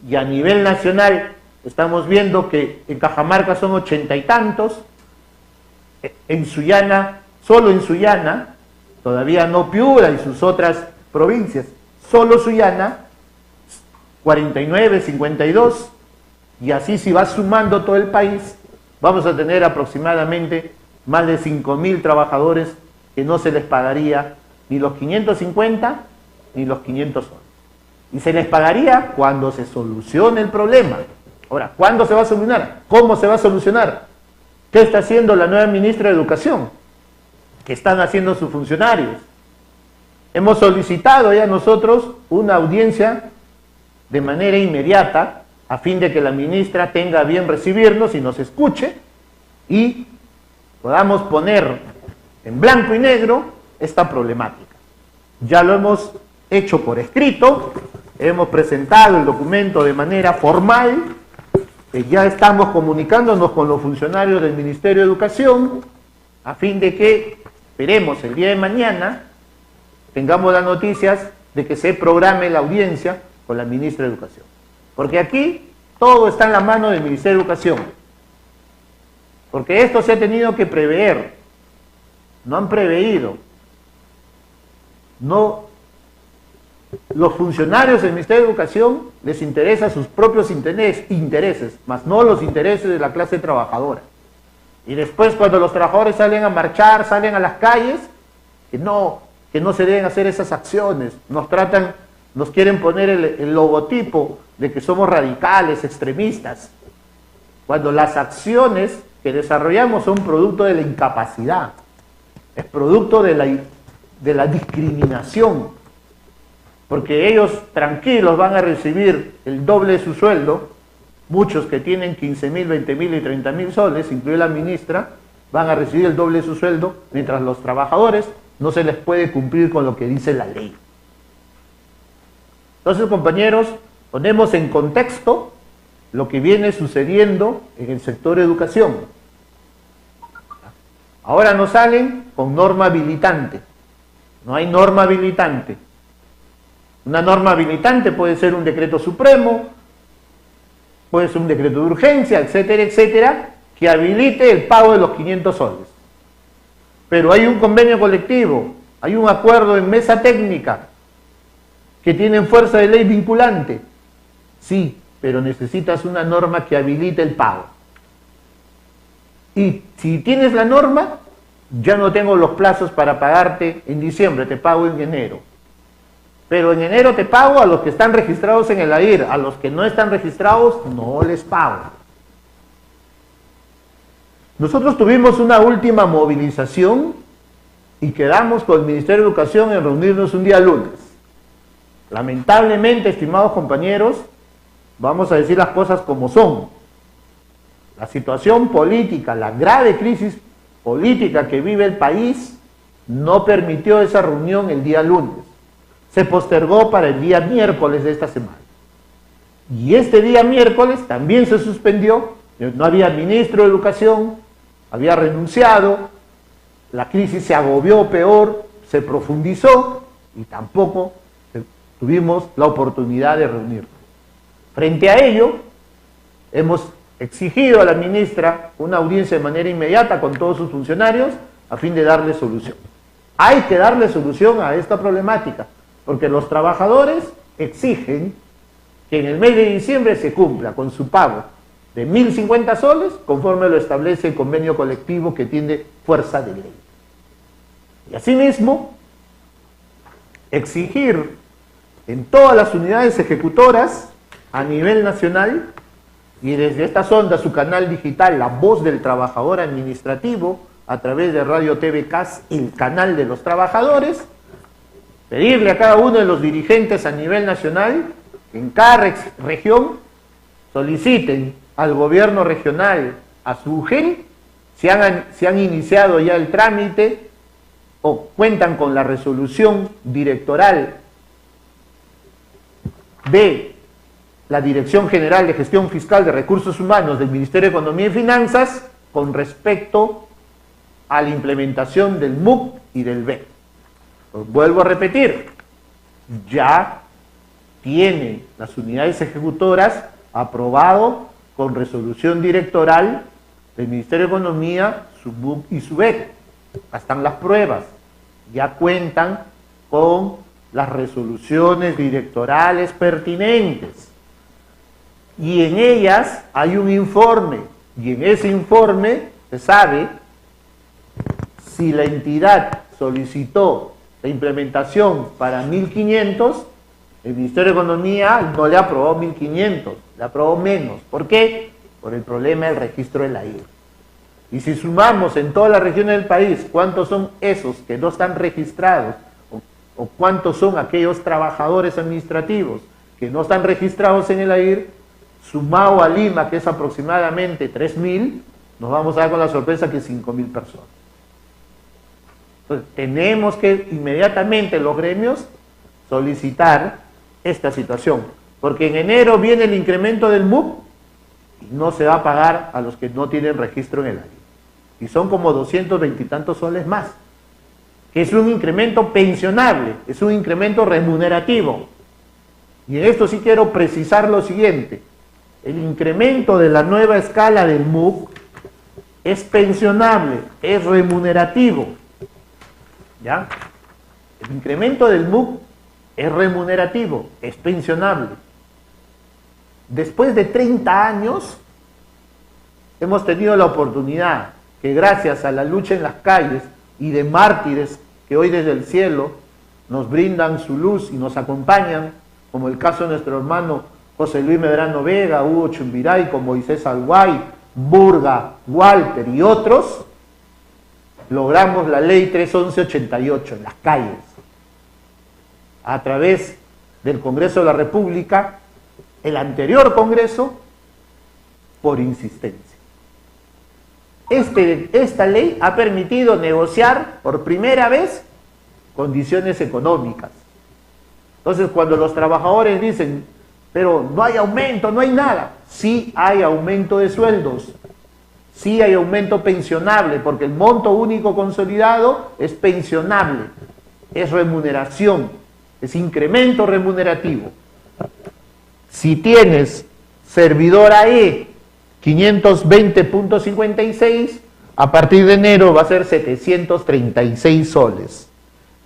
y a nivel nacional estamos viendo que en Cajamarca son 80 y tantos, en Sullana, solo en Sullana, todavía no Piura y sus otras provincias, solo Sullana, 49, 52, y así si va sumando todo el país, vamos a tener aproximadamente más de 5.000 trabajadores que no se les pagaría ni los 550 ni los 500 soles. Y se les pagaría cuando se solucione el problema. Ahora, ¿cuándo se va a solucionar? ¿Cómo se va a solucionar? ¿Qué está haciendo la nueva ministra de Educación? ¿Qué están haciendo sus funcionarios? Hemos solicitado ya nosotros una audiencia de manera inmediata a fin de que la ministra tenga a bien recibirnos y nos escuche y podamos poner en blanco y negro esta problemática. Ya lo hemos hecho por escrito, hemos presentado el documento de manera formal, ya estamos comunicándonos con los funcionarios del Ministerio de Educación a fin de que, esperemos el día de mañana, tengamos las noticias de que se programe la audiencia con la ministra de Educación. Porque aquí todo está en la mano del Ministerio de Educación. Porque esto se ha tenido que prever. No han preveído. No, los funcionarios del Ministerio de Educación les interesan sus propios intereses, más no los intereses de la clase trabajadora. Y después cuando los trabajadores salen a marchar, salen a las calles, que no se deben hacer esas acciones, nos quieren poner el logotipo de que somos radicales, extremistas, cuando las acciones que desarrollamos son producto de la incapacidad, es producto de la discriminación, porque ellos tranquilos van a recibir el doble de su sueldo, muchos que tienen 15.000, 20.000 y 30.000 soles, incluida la ministra, van a recibir el doble de su sueldo, mientras los trabajadores no se les puede cumplir con lo que dice la ley. Entonces, compañeros, ponemos en contexto lo que viene sucediendo en el sector de educación. Ahora nos salen con norma habilitante. No hay norma habilitante. Una norma habilitante puede ser un decreto supremo, puede ser un decreto de urgencia, etcétera, etcétera, que habilite el pago de los 500 soles. Pero hay un convenio colectivo, hay un acuerdo en mesa técnica que tienen fuerza de ley vinculante. Sí, pero necesitas una norma que habilite el pago. Y si tienes la norma, ya no tengo los plazos para pagarte en diciembre, te pago en enero. Pero en enero te pago a los que están registrados en el AIR, a los que no están registrados no les pago. Nosotros tuvimos una última movilización y quedamos con el Ministerio de Educación en reunirnos un día lunes. Lamentablemente, estimados compañeros, vamos a decir las cosas como son. La situación política, la grave crisis política que vive el país, no permitió esa reunión el día lunes. Se postergó para el día miércoles de esta semana. Y este día miércoles también se suspendió, no había ministro de Educación, había renunciado, la crisis se agobió peor, se profundizó y tampoco tuvimos la oportunidad de reunirnos. Frente a ello, hemos exigido a la ministra una audiencia de manera inmediata con todos sus funcionarios a fin de darle solución. Hay que darle solución a esta problemática, porque los trabajadores exigen que en el mes de diciembre se cumpla con su pago de 1.050 soles, conforme lo establece el convenio colectivo que tiene fuerza de ley. Y asimismo, exigir en todas las unidades ejecutoras a nivel nacional, y desde estas ondas su canal digital, La Voz del Trabajador Administrativo, a través de Radio TV CAS, el canal de los trabajadores, pedirle a cada uno de los dirigentes a nivel nacional, en cada región, soliciten al gobierno regional, a su UGEL, si han iniciado ya el trámite o cuentan con la resolución directoral de la Dirección General de Gestión Fiscal de Recursos Humanos del Ministerio de Economía y Finanzas con respecto a la implementación del MUC y del BEC. Vuelvo a repetir, ya tienen las unidades ejecutoras aprobado con resolución directoral del Ministerio de Economía su MUC y su BEC. Acá están las pruebas, ya cuentan con las resoluciones directorales pertinentes. Y en ellas hay un informe, y en ese informe se sabe si la entidad solicitó la implementación para 1.500, el Ministerio de Economía no le aprobó 1.500, le aprobó menos. ¿Por qué? Por el problema del registro de la IR. Y si sumamos en todas las regiones del país cuántos son esos que no están registrados, o cuántos son aquellos trabajadores administrativos que no están registrados en el AIR, sumado a Lima, que es aproximadamente 3.000, nos vamos a dar con la sorpresa que 5.000 personas. Entonces, tenemos que inmediatamente los gremios solicitar esta situación, porque en enero viene el incremento del MUC y no se va a pagar a los que no tienen registro en el AIR. Y son como 220 y tantos soles más, que es un incremento pensionable, es un incremento remunerativo. Y en esto sí quiero precisar lo siguiente: el incremento de la nueva escala del MUC es pensionable, es remunerativo. ¿Ya? El incremento del MUC es remunerativo, es pensionable. Después de 30 años, hemos tenido la oportunidad que, gracias a la lucha en las calles y de mártires que hoy desde el cielo nos brindan su luz y nos acompañan, como el caso de nuestro hermano José Luis Medrano Vega, Hugo Chumbiray, con Moisés Alguay, Burga, Walter y otros, logramos la ley 31188 en las calles, a través del Congreso de la República, el anterior Congreso, por insistencia. Esta ley ha permitido negociar por primera vez condiciones económicas. Entonces, cuando los trabajadores dicen, pero no hay aumento, no hay nada, sí hay aumento de sueldos, sí hay aumento pensionable, porque el monto único consolidado es pensionable, es remuneración, es incremento remunerativo. Si tienes servidor AE 520.56, a partir de enero va a ser 736 soles.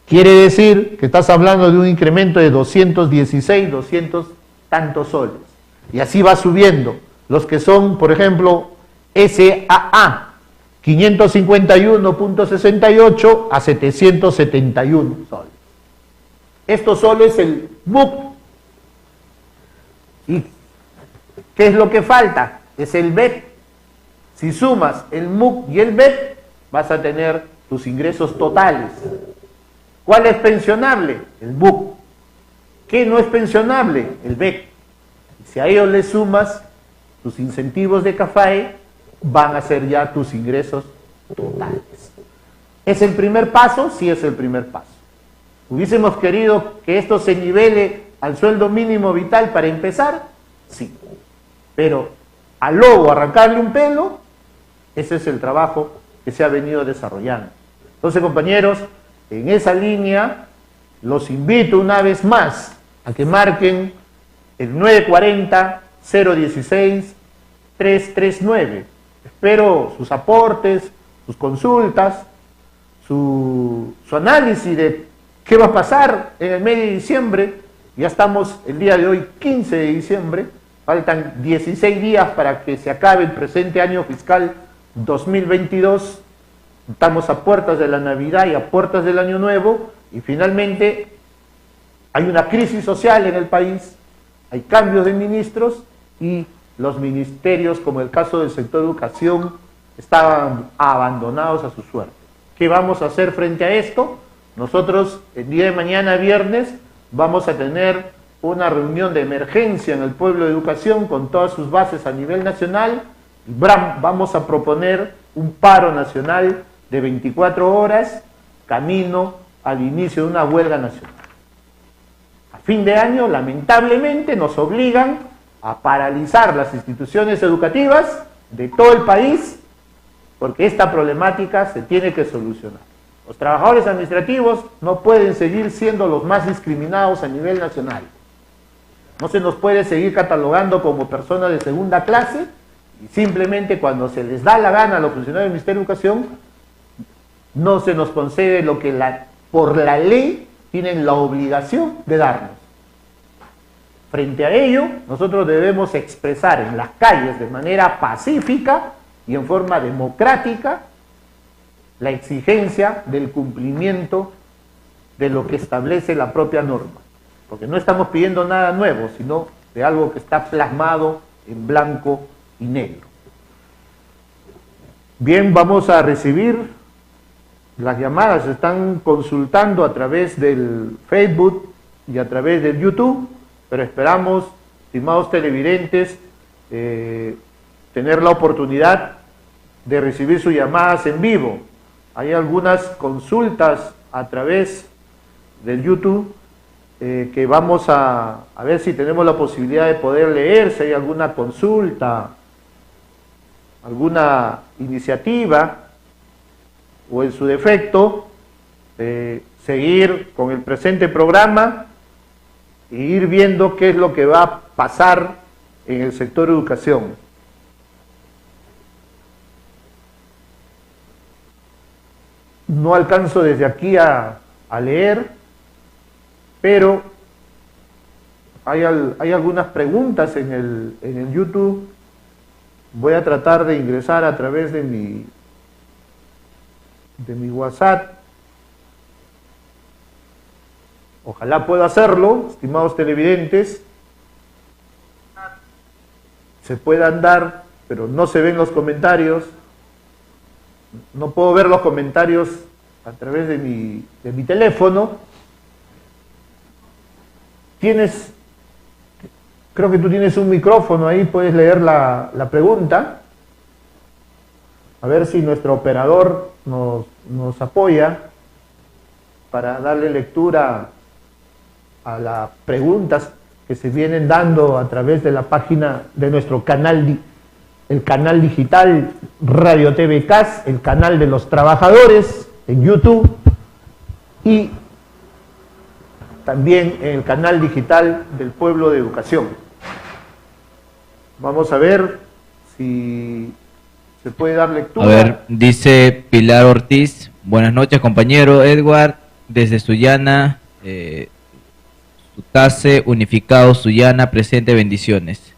Quiere decir que estás hablando de un incremento de 216, 200 tantos soles. Y así va subiendo. Los que son, por ejemplo, SAA, 551.68 a 771 soles. Esto solo es el MUC. ¿Y qué es lo que falta? Es el BEC. Si sumas el MUC y el BEC, vas a tener tus ingresos totales. ¿Cuál es pensionable? El MUC. ¿Qué no es pensionable? El BEC. Si a ellos le sumas tus incentivos de CAFAE, van a ser ya tus ingresos totales. ¿Es el primer paso? Sí, es el primer paso. ¿Hubiésemos querido que esto se nivele al sueldo mínimo vital para empezar? Sí. Pero al lobo arrancarle un pelo, ese es el trabajo que se ha venido desarrollando. Entonces, compañeros, en esa línea los invito una vez más a que marquen el 940-016-339. Espero sus aportes, sus consultas, su análisis de qué va a pasar en el mes de diciembre. Ya estamos el día de hoy, 15 de diciembre, faltan 16 días para que se acabe el presente año fiscal 2022. Estamos a puertas de la Navidad y a puertas del Año Nuevo, y finalmente hay una crisis social en el país, hay cambios de ministros y los ministerios, como el caso del sector educación, estaban abandonados a su suerte. ¿Qué vamos a hacer frente a esto? Nosotros el día de mañana, viernes, vamos a tener una reunión de emergencia en el pueblo de educación con todas sus bases a nivel nacional. Vamos a proponer un paro nacional de 24 horas, camino al inicio de una huelga nacional. A fin de año, lamentablemente, nos obligan a paralizar las instituciones educativas de todo el país, porque esta problemática se tiene que solucionar. Los trabajadores administrativos no pueden seguir siendo los más discriminados a nivel nacional. No se nos puede seguir catalogando como personas de segunda clase, y simplemente cuando se les da la gana a los funcionarios del Ministerio de Educación, no se nos concede lo que por la ley tienen la obligación de darnos. Frente a ello, nosotros debemos expresar en las calles de manera pacífica y en forma democrática la exigencia del cumplimiento de lo que establece la propia norma. Porque no estamos pidiendo nada nuevo, sino de algo que está plasmado en blanco y negro. Bien, vamos a recibir las llamadas. Se están consultando a través del Facebook y a través del YouTube, pero esperamos, estimados televidentes, tener la oportunidad de recibir sus llamadas en vivo. Hay algunas consultas a través del YouTube que vamos a ver si tenemos la posibilidad de poder leer, si hay alguna consulta, alguna iniciativa, o en su defecto, seguir con el presente programa e ir viendo qué es lo que va a pasar en el sector educación. No alcanzo desde aquí a leer, pero hay algunas preguntas en el YouTube. Voy a tratar de ingresar a través de mi WhatsApp. Ojalá pueda hacerlo, estimados televidentes. Se puedan dar, pero no se ven los comentarios. No puedo ver los comentarios a través de mi teléfono. Creo que tú tienes un micrófono ahí, puedes leer la pregunta. A ver si nuestro operador nos apoya para darle lectura a las preguntas que se vienen dando a través de la página de nuestro canal, el canal digital Radio TV CAS, el canal de los trabajadores en YouTube, y también en el canal digital del Pueblo de Educación. Vamos a ver si se puede dar lectura. A ver, dice Pilar Ortiz: buenas noches, compañero Edward, desde Sullana, Sutase Unificado Sullana, presente, bendiciones.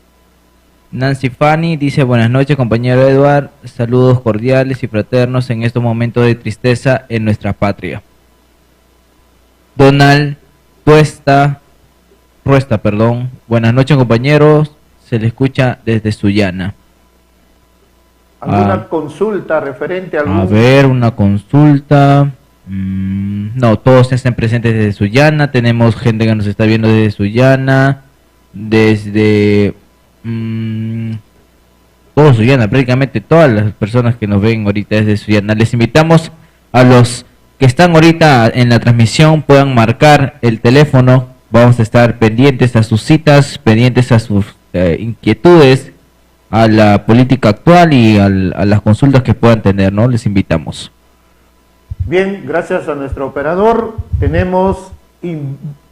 Nancy Fanny dice buenas noches compañero Edward, saludos cordiales y fraternos en estos momentos de tristeza en nuestra patria. Donald Ruesta, buenas noches compañeros, se le escucha desde Sullana. ¿Alguna consulta referente a algún... A ver, una consulta. No, todos están presentes desde Sullana. Tenemos gente que nos está viendo desde Sullana. Desde... todo Sullana, prácticamente todas las personas que nos ven ahorita desde Sullana. Les invitamos a los que están ahorita en la transmisión, puedan marcar el teléfono. Vamos a estar pendientes a sus citas, pendientes a sus inquietudes, a la política actual y a las consultas que puedan tener, ¿no? Les invitamos. Bien, gracias a nuestro operador.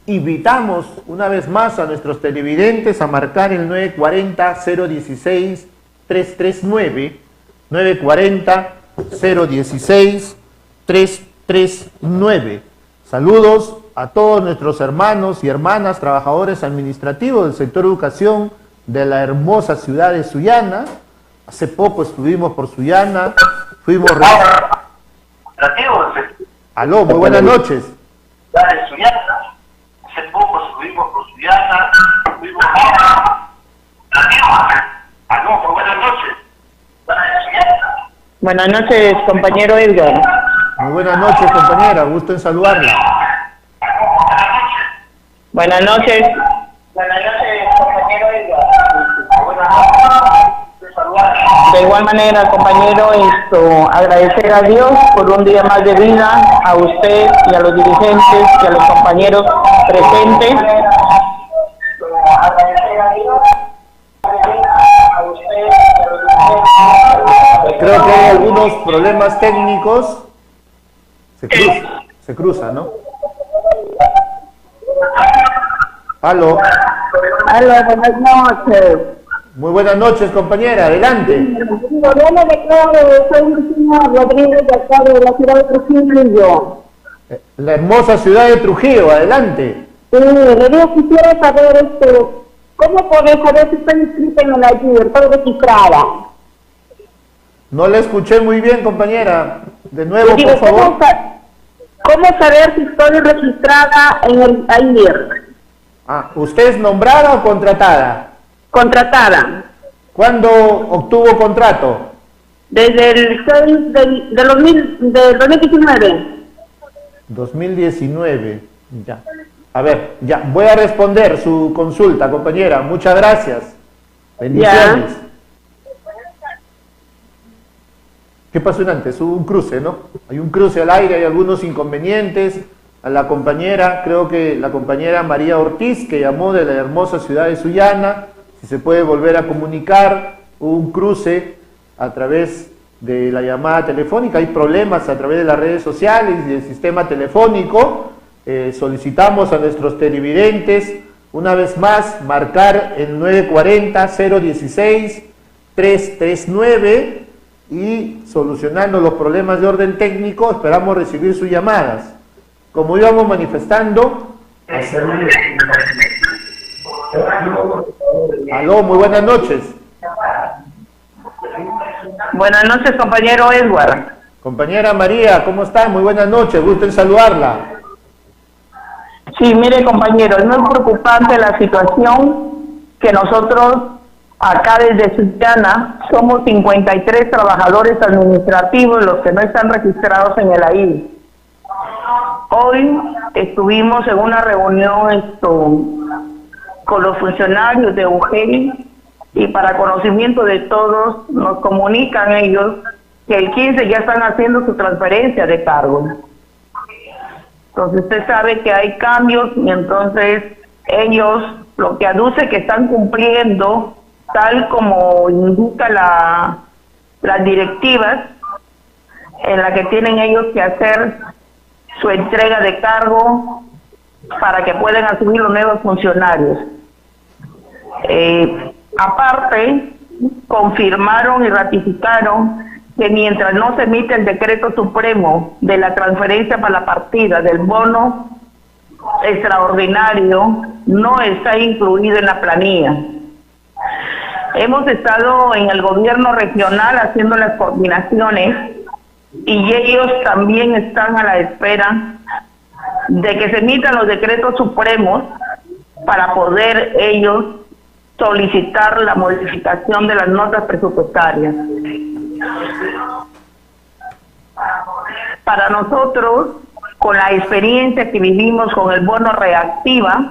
Invitamos una vez más a nuestros televidentes a marcar el 940-016-339, 940-016-339. Saludos a todos nuestros hermanos y hermanas trabajadores administrativos del sector educación de la hermosa ciudad de Sullana. Hace poco estuvimos por Sullana, fuimos... Aló, muy buenas noches. Hace poco estuvimos por Sullana, fuimos... Aló, muy buenas noches. Buenas noches, compañero Edgar. Muy buenas noches, compañera, gusto en saludarla. Buenas noches. Buenas noches, compañero Edgar. De igual manera, compañero, agradecer a Dios por un día más de vida, a usted y a los dirigentes y a los compañeros presentes. Creo que hay algunos problemas técnicos. Se cruza, ¿no? Aló. Aló, buenas noches. Muy buenas noches, compañera, adelante. Yo me declaro, soy Lucina Rodríguez de acá de la ciudad de Trujillo. La hermosa ciudad de Trujillo, adelante. Le digo, quisiera saber, ¿cómo puedo saber si estoy inscrita en el ayudo? Estoy registrada. No la escuché muy bien, compañera. De nuevo, Digo, por favor. ¿Cómo saber si estoy registrada en el AIR? ¿Usted es nombrada o contratada? Contratada. ¿Cuándo obtuvo contrato? Desde el 6 del 2019. 2019, ya. A ver, ya, voy a responder su consulta, compañera. Muchas gracias. Bendiciones. Ya. ¿Qué pasó antes? Hubo un cruce, ¿no? Hay un cruce al aire, hay algunos inconvenientes. A la compañera, creo que la compañera María Ortiz, que llamó de la hermosa ciudad de Sullana, si se puede volver a comunicar, hubo un cruce a través de la llamada telefónica, hay problemas a través de las redes sociales y del sistema telefónico. Solicitamos a nuestros televidentes, una vez más, marcar el 940-016-339 y solucionando los problemas de orden técnico, esperamos recibir sus llamadas. Como íbamos manifestando, aló, muy buenas noches. Buenas noches, compañero Edward. Compañera María, ¿cómo está? Muy buenas noches, gusto en saludarla. Sí, mire, compañero, es muy preocupante la situación que nosotros acá desde Sullana somos 53 trabajadores administrativos los que no están registrados en el AID. Hoy estuvimos en una reunión con los funcionarios de UGEL y para conocimiento de todos nos comunican ellos que el 15 ya están haciendo su transferencia de cargo. Entonces usted sabe que hay cambios y entonces ellos lo que aduce que están cumpliendo tal como indica las directivas en la que tienen ellos que hacer su entrega de cargo para que puedan asumir los nuevos funcionarios. Aparte, confirmaron y ratificaron que mientras no se emite el decreto supremo de la transferencia para la partida del bono extraordinario, no está incluido en la planilla. Hemos estado en el gobierno regional haciendo las coordinaciones y ellos también están a la espera de que se emitan los decretos supremos para poder ellos solicitar la modificación de las notas presupuestarias. Para nosotros, con la experiencia que vivimos con el bono reactiva,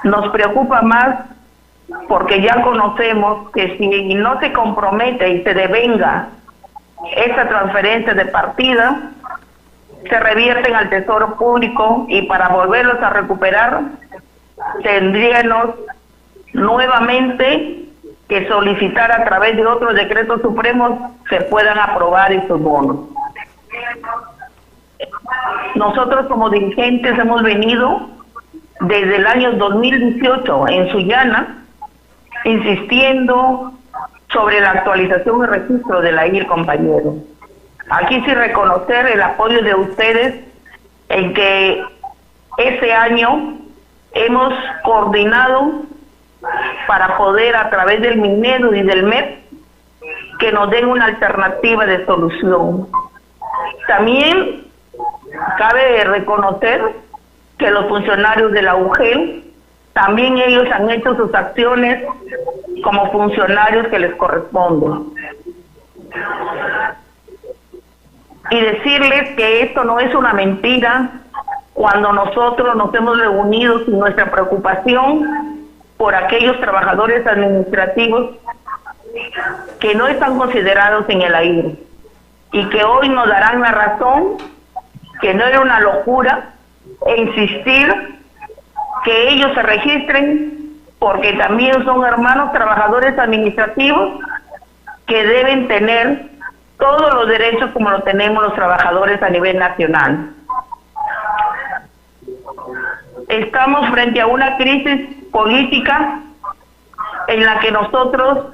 nos preocupa más porque ya conocemos que si no se compromete y se devenga esa transferencia de partida, se revierten al Tesoro Público y para volverlos a recuperar tendríamos nuevamente que solicitar a través de otros decretos supremos se puedan aprobar esos bonos. Nosotros como dirigentes hemos venido desde el año 2018 en Sullana insistiendo sobre la actualización y registro de la IR, compañero. Aquí sí reconocer el apoyo de ustedes en que ese año hemos coordinado para poder a través del Minedo y del MEP que nos den una alternativa de solución. También cabe reconocer que los funcionarios de la UGEL también ellos han hecho sus acciones como funcionarios que les corresponden. Y decirles que esto no es una mentira cuando nosotros nos hemos reunido sin nuestra preocupación por aquellos trabajadores administrativos que no están considerados en el AIR y que hoy nos darán la razón que no era una locura insistir que ellos se registren porque también son hermanos trabajadores administrativos que deben tener todos los derechos como lo tenemos los trabajadores a nivel nacional. Estamos frente a una crisis política en la que nosotros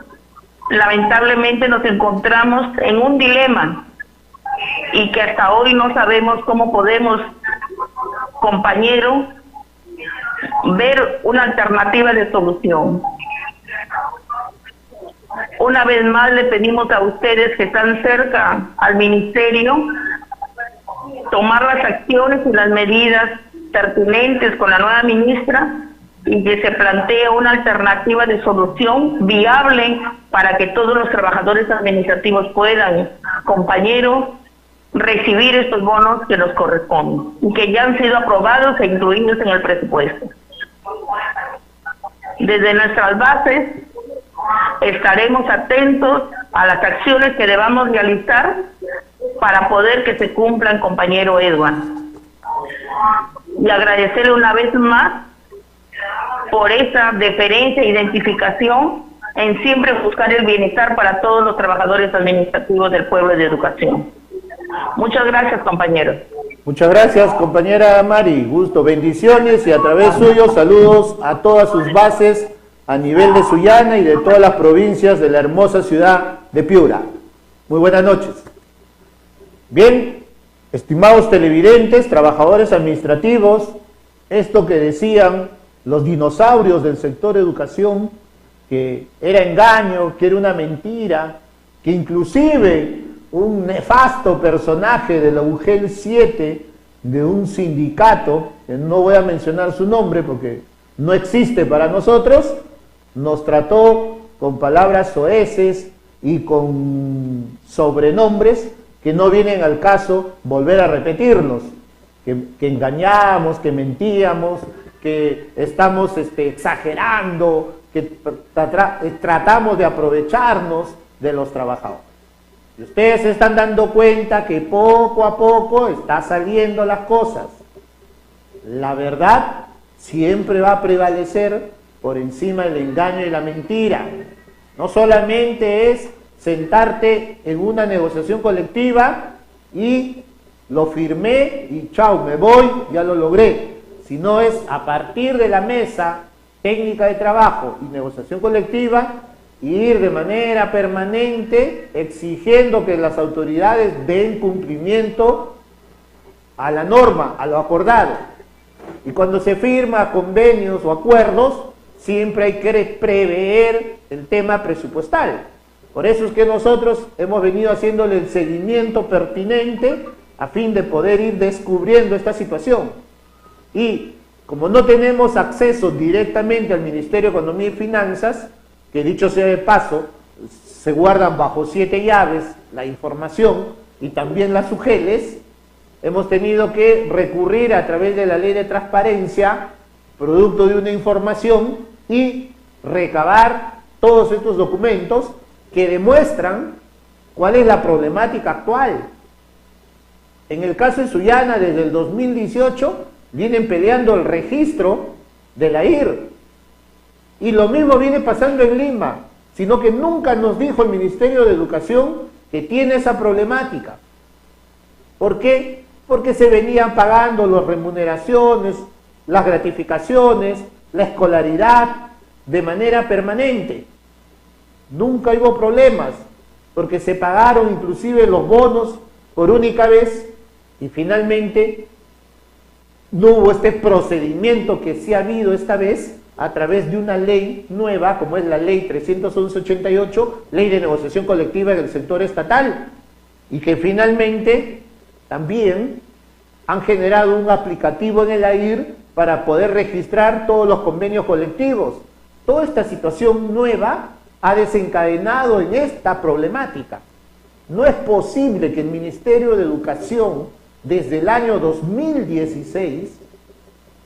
lamentablemente nos encontramos en un dilema y que hasta hoy no sabemos cómo podemos, compañero, ver una alternativa de solución. Una vez más le pedimos a ustedes que están cerca al ministerio tomar las acciones y las medidas pertinentes con la nueva ministra y que se plantee una alternativa de solución viable para que todos los trabajadores administrativos puedan, compañeros, recibir estos bonos que nos corresponden y que ya han sido aprobados e incluidos en el presupuesto. Desde nuestras bases estaremos atentos a las acciones que debamos realizar para poder que se cumplan, compañero Edward. Y agradecerle una vez más por esa deferencia e identificación en siempre buscar el bienestar para todos los trabajadores administrativos del pueblo de educación. Muchas gracias, compañeros. Muchas gracias, compañera Mari. Gusto, bendiciones y a través suyo saludos a todas sus bases a nivel de Sullana y de todas las provincias de la hermosa ciudad de Piura. Muy buenas noches. Bien, estimados televidentes, trabajadores administrativos, esto que decían los dinosaurios del sector educación, que era engaño, que era una mentira, que inclusive un nefasto personaje de la UGEL 7, de un sindicato, que no voy a mencionar su nombre porque no existe para nosotros, nos trató con palabras soeces y con sobrenombres que no vienen al caso volver a repetirlos, que engañamos, que mentíamos, que estamos exagerando, que tratamos de aprovecharnos de los trabajadores. Y ustedes se están dando cuenta que poco a poco está saliendo las cosas. La verdad siempre va a prevalecer por encima del engaño y la mentira. No solamente es sentarte en una negociación colectiva y lo firmé y chao, me voy, ya lo logré, sino es a partir de la mesa técnica de trabajo y negociación colectiva ir de manera permanente exigiendo que las autoridades den cumplimiento a la norma, a lo acordado. Y cuando se firma convenios o acuerdos, siempre hay que prever el tema presupuestal. Por eso es que nosotros hemos venido haciéndole el seguimiento pertinente a fin de poder ir descubriendo esta situación. Y como no tenemos acceso directamente al Ministerio de Economía y Finanzas, que dicho sea de paso, se guardan bajo 7 llaves la información y también las UGELes, hemos tenido que recurrir a través de la ley de transparencia, producto de una información, y recabar todos estos documentos que demuestran cuál es la problemática actual. En el caso de Sullana, desde el 2018, vienen peleando el registro de la IR. Y lo mismo viene pasando en Lima, sino que nunca nos dijo el Ministerio de Educación que tiene esa problemática. ¿Por qué? Porque se venían pagando las remuneraciones, las gratificaciones, la escolaridad de manera permanente. Nunca hubo problemas, porque se pagaron inclusive los bonos por única vez y finalmente no hubo este procedimiento que sí ha habido esta vez a través de una ley nueva, como es la ley 311-88, ley de negociación colectiva del sector estatal, y que finalmente también han generado un aplicativo en el AIR para poder registrar todos los convenios colectivos. Toda esta situación nueva ha desencadenado en esta problemática. No es posible que el Ministerio de Educación, desde el año 2016,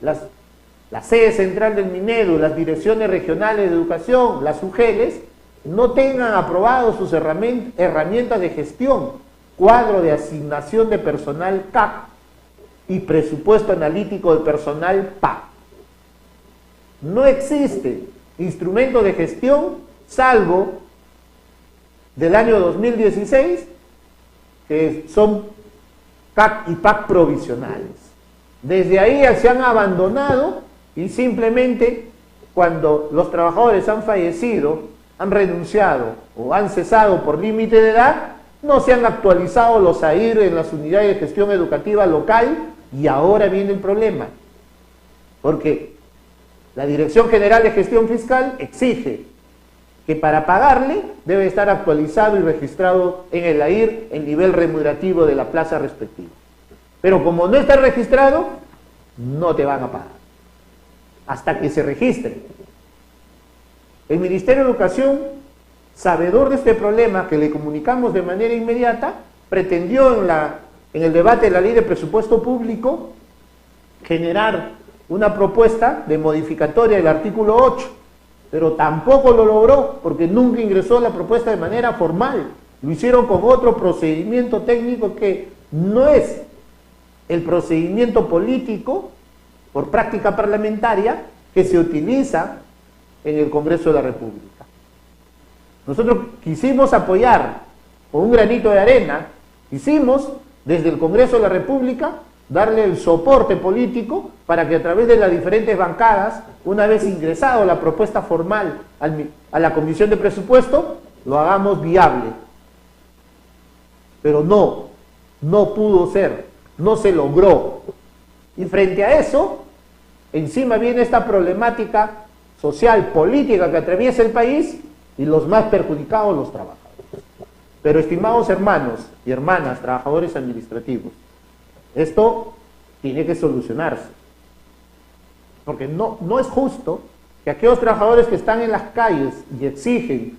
la sede central del Minedu, las direcciones regionales de educación, las UGELes, no tengan aprobado sus herramientas de gestión, cuadro de asignación de personal CAC y presupuesto analítico de personal PAC. No existe instrumento de gestión salvo del año 2016, que son CAC y PAC provisionales. Desde ahí se han abandonado y simplemente cuando los trabajadores han fallecido, han renunciado o han cesado por límite de edad, no se han actualizado los AIR en las unidades de gestión educativa local y ahora viene el problema. Porque la Dirección General de Gestión Fiscal exige que para pagarle debe estar actualizado y registrado en el AIR el nivel remunerativo de la plaza respectiva. Pero como no está registrado, no te van a pagar hasta que se registre. El Ministerio de Educación, sabedor de este problema que le comunicamos de manera inmediata, pretendió en el debate de la ley de presupuesto público generar una propuesta de modificatoria del artículo 8, pero tampoco lo logró porque nunca ingresó la propuesta de manera formal. Lo hicieron con otro procedimiento técnico que no es el procedimiento político por práctica parlamentaria que se utiliza en el Congreso de la República. Nosotros quisimos apoyar con un granito de arena, quisimos desde el Congreso de la República darle el soporte político para que a través de las diferentes bancadas, una vez ingresado la propuesta formal a la Comisión de Presupuesto, lo hagamos viable. Pero no pudo ser, no se logró. Y frente a eso, encima viene esta problemática social, política que atraviesa el país y los más perjudicados, los trabajadores. Pero estimados hermanos y hermanas, trabajadores administrativos, esto tiene que solucionarse. Porque no es justo que aquellos trabajadores que están en las calles y exigen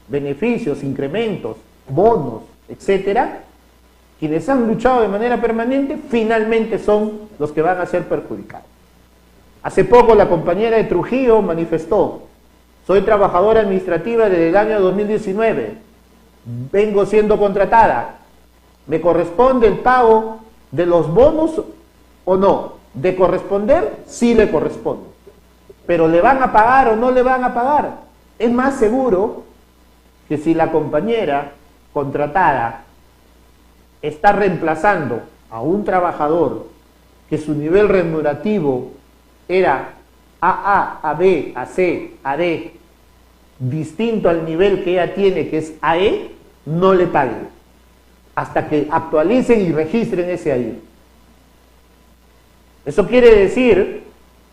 beneficios, incrementos, bonos, etcétera, quienes han luchado de manera permanente, finalmente son los que van a ser perjudicados. Hace poco la compañera de Trujillo manifestó: soy trabajadora administrativa desde el año 2019, vengo siendo contratada, ¿me corresponde el pago de los bonos o no? De corresponder, sí le corresponde, pero ¿le van a pagar o no le van a pagar? Es más seguro que si la compañera contratada está reemplazando a un trabajador que su nivel remunerativo era AA, AB, AC, AD, distinto al nivel que ella tiene, que es AE, no le paguen hasta que actualicen y registren ese AE. Eso quiere decir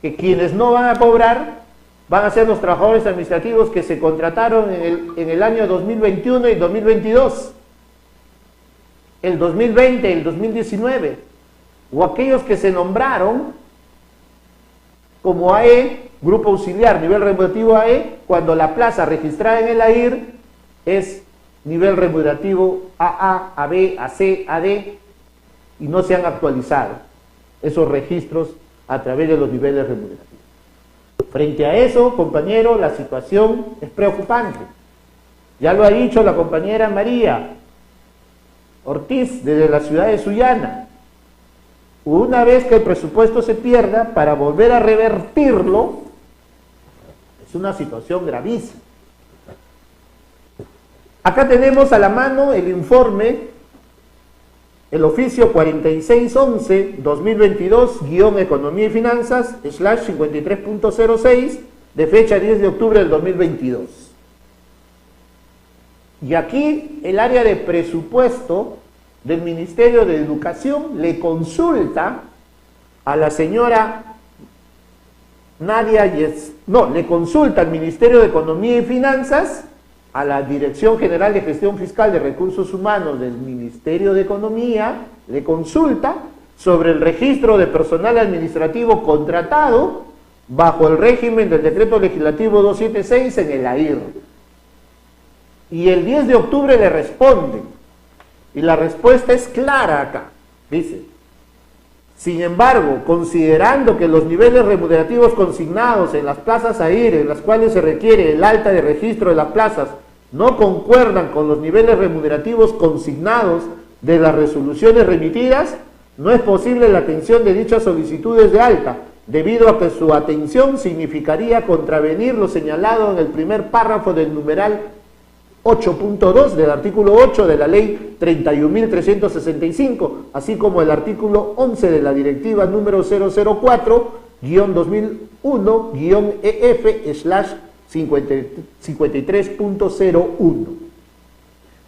que quienes no van a cobrar van a ser los trabajadores administrativos que se contrataron en el año 2021 y 2022, el 2020, el 2019, o aquellos que se nombraron como AE, Grupo Auxiliar, nivel remunerativo AE, cuando la plaza registrada en el AIR es nivel remunerativo AA, AB, AC, AD, y no se han actualizado esos registros a través de los niveles remunerativos. Frente a eso, compañero, la situación es preocupante. Ya lo ha dicho la compañera María Ortiz desde la ciudad de Sullana. Una vez que el presupuesto se pierda, para volver a revertirlo, es una situación gravísima. Acá tenemos a la mano el informe, el oficio 4611-2022-Economía y Finanzas, /53.06, de fecha 10 de octubre del 2022. Y aquí el área de presupuesto del Ministerio de Educación le consulta a la señora Nadia le consulta al Ministerio de Economía y Finanzas, a la Dirección General de Gestión Fiscal de Recursos Humanos del Ministerio de Economía, le consulta sobre el registro de personal administrativo contratado bajo el régimen del Decreto Legislativo 276 en el AIR. Y el 10 de octubre le responden, y la respuesta es clara acá, dice: sin embargo, considerando que los niveles remunerativos consignados en las plazas AIR, en las cuales se requiere el alta de registro de las plazas, no concuerdan con los niveles remunerativos consignados de las resoluciones remitidas, no es posible la atención de dichas solicitudes de alta, debido a que su atención significaría contravenir lo señalado en el primer párrafo del numeral 8.2 del artículo 8 de la ley 31.365, así como el artículo 11 de la directiva número 004-2001-EF/53.01.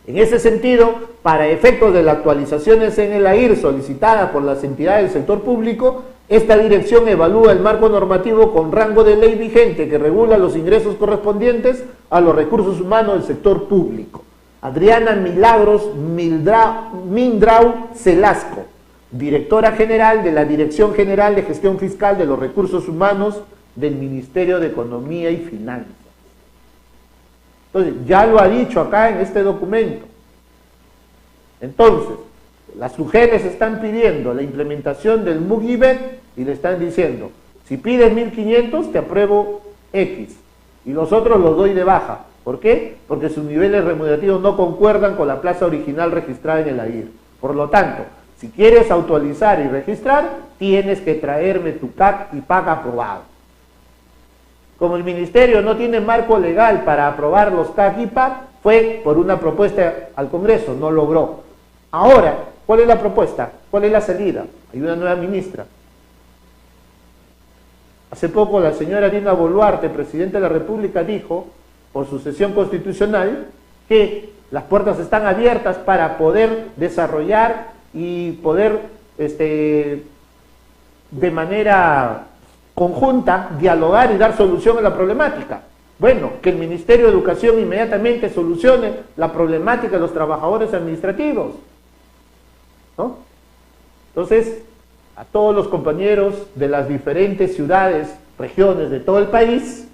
En ese sentido, para efectos de las actualizaciones en el AIR solicitadas por las entidades del sector público, esta dirección evalúa el marco normativo con rango de ley vigente que regula los ingresos correspondientes a los recursos humanos del sector público. Adriana Milagros Mindrau Celasco, directora general de la Dirección General de Gestión Fiscal de los Recursos Humanos del Ministerio de Economía y Finanzas. Entonces, ya lo ha dicho acá en este documento. Entonces, las UGELes están pidiendo la implementación del MUGIBET y le están diciendo: si pides 1.500 te apruebo X y los otros los doy de baja. ¿Por qué? Porque sus niveles remunerativos no concuerdan con la plaza original registrada en el AIR. Por lo tanto, si quieres actualizar y registrar, tienes que traerme tu CAC y PAC aprobado. Como el Ministerio no tiene marco legal para aprobar los CAC y PAC, fue por una propuesta al Congreso, no logró. Ahora, ¿cuál es la propuesta? ¿Cuál es la salida? Hay una nueva ministra. Hace poco la señora Dina Boluarte, presidenta de la República, dijo, por su sesión constitucional, que las puertas están abiertas para poder desarrollar y poder, de manera conjunta, dialogar y dar solución a la problemática. Bueno, que el Ministerio de Educación inmediatamente solucione la problemática de los trabajadores administrativos, ¿no? Entonces, a todos los compañeros de las diferentes ciudades, regiones de todo el país,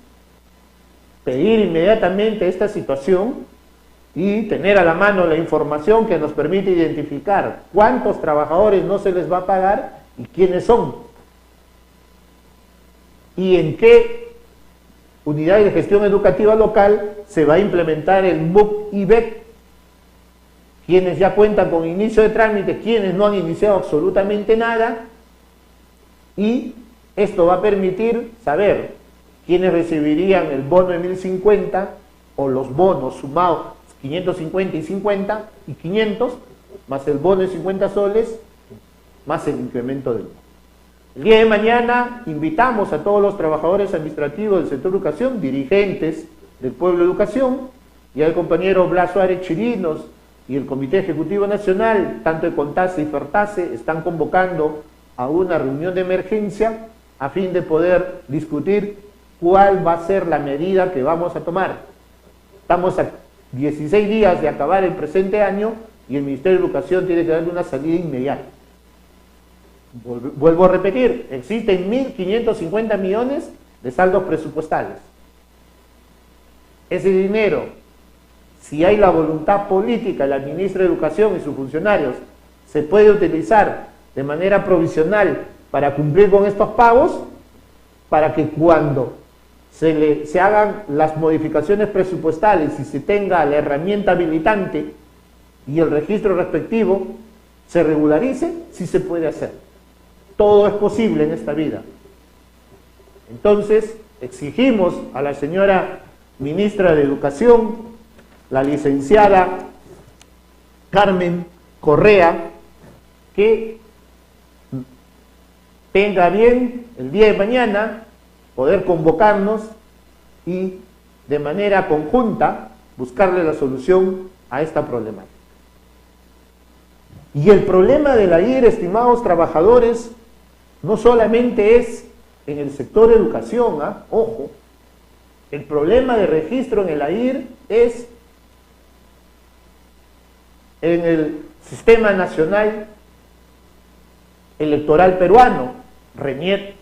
pedir inmediatamente esta situación y tener a la mano la información que nos permite identificar cuántos trabajadores no se les va a pagar y quiénes son, y en qué unidades de gestión educativa local se va a implementar el MUG-IBET, quienes ya cuentan con inicio de trámite, quienes no han iniciado absolutamente nada, y esto va a permitir saber quiénes recibirían el bono de 1.050 o los bonos sumados 550 y 50 y 500, más el bono de 50 soles, más el incremento del bono. El día de mañana invitamos a todos los trabajadores administrativos del sector educación, dirigentes del Pueblo de Educación, y al compañero Blas Suárez Chirinos y el Comité Ejecutivo Nacional, tanto de CONTASE y FERTASE, están convocando a una reunión de emergencia a fin de poder discutir cuál va a ser la medida que vamos a tomar. Estamos a 16 días de acabar el presente año y el Ministerio de Educación tiene que darle una salida inmediata. Vuelvo a repetir, existen 1.550 millones de saldos presupuestales. Ese dinero, si hay la voluntad política, la ministra de Educación y sus funcionarios, se puede utilizar de manera provisional para cumplir con estos pagos, para que cuando se hagan las modificaciones presupuestales y se tenga la herramienta habilitante y el registro respectivo se regularice, sí se puede hacer. Todo es posible en esta vida. Entonces, exigimos a la señora ministra de Educación, la licenciada Carmen Correa, que tenga bien el día de mañana poder convocarnos y de manera conjunta buscarle la solución a esta problemática. Y el problema de la IR, estimados trabajadores, no solamente es en el sector educación, ojo, el problema de registro en el AIR es en el Sistema Nacional Electoral Peruano, RENIET.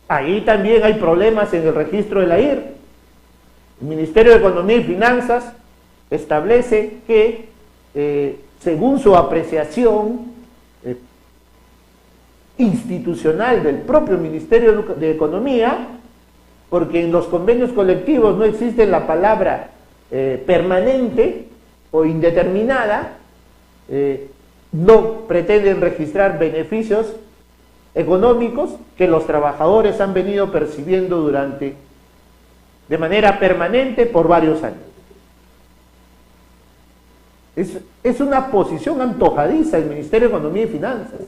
Ahí también hay problemas en el registro del AIR. El Ministerio de Economía y Finanzas establece que, según su apreciación institucional del propio Ministerio de Economía, porque en los convenios colectivos no existe la palabra permanente o indeterminada, no pretenden registrar beneficios económicos que los trabajadores han venido percibiendo de manera permanente por varios años. Es una posición antojadiza el Ministerio de Economía y Finanzas.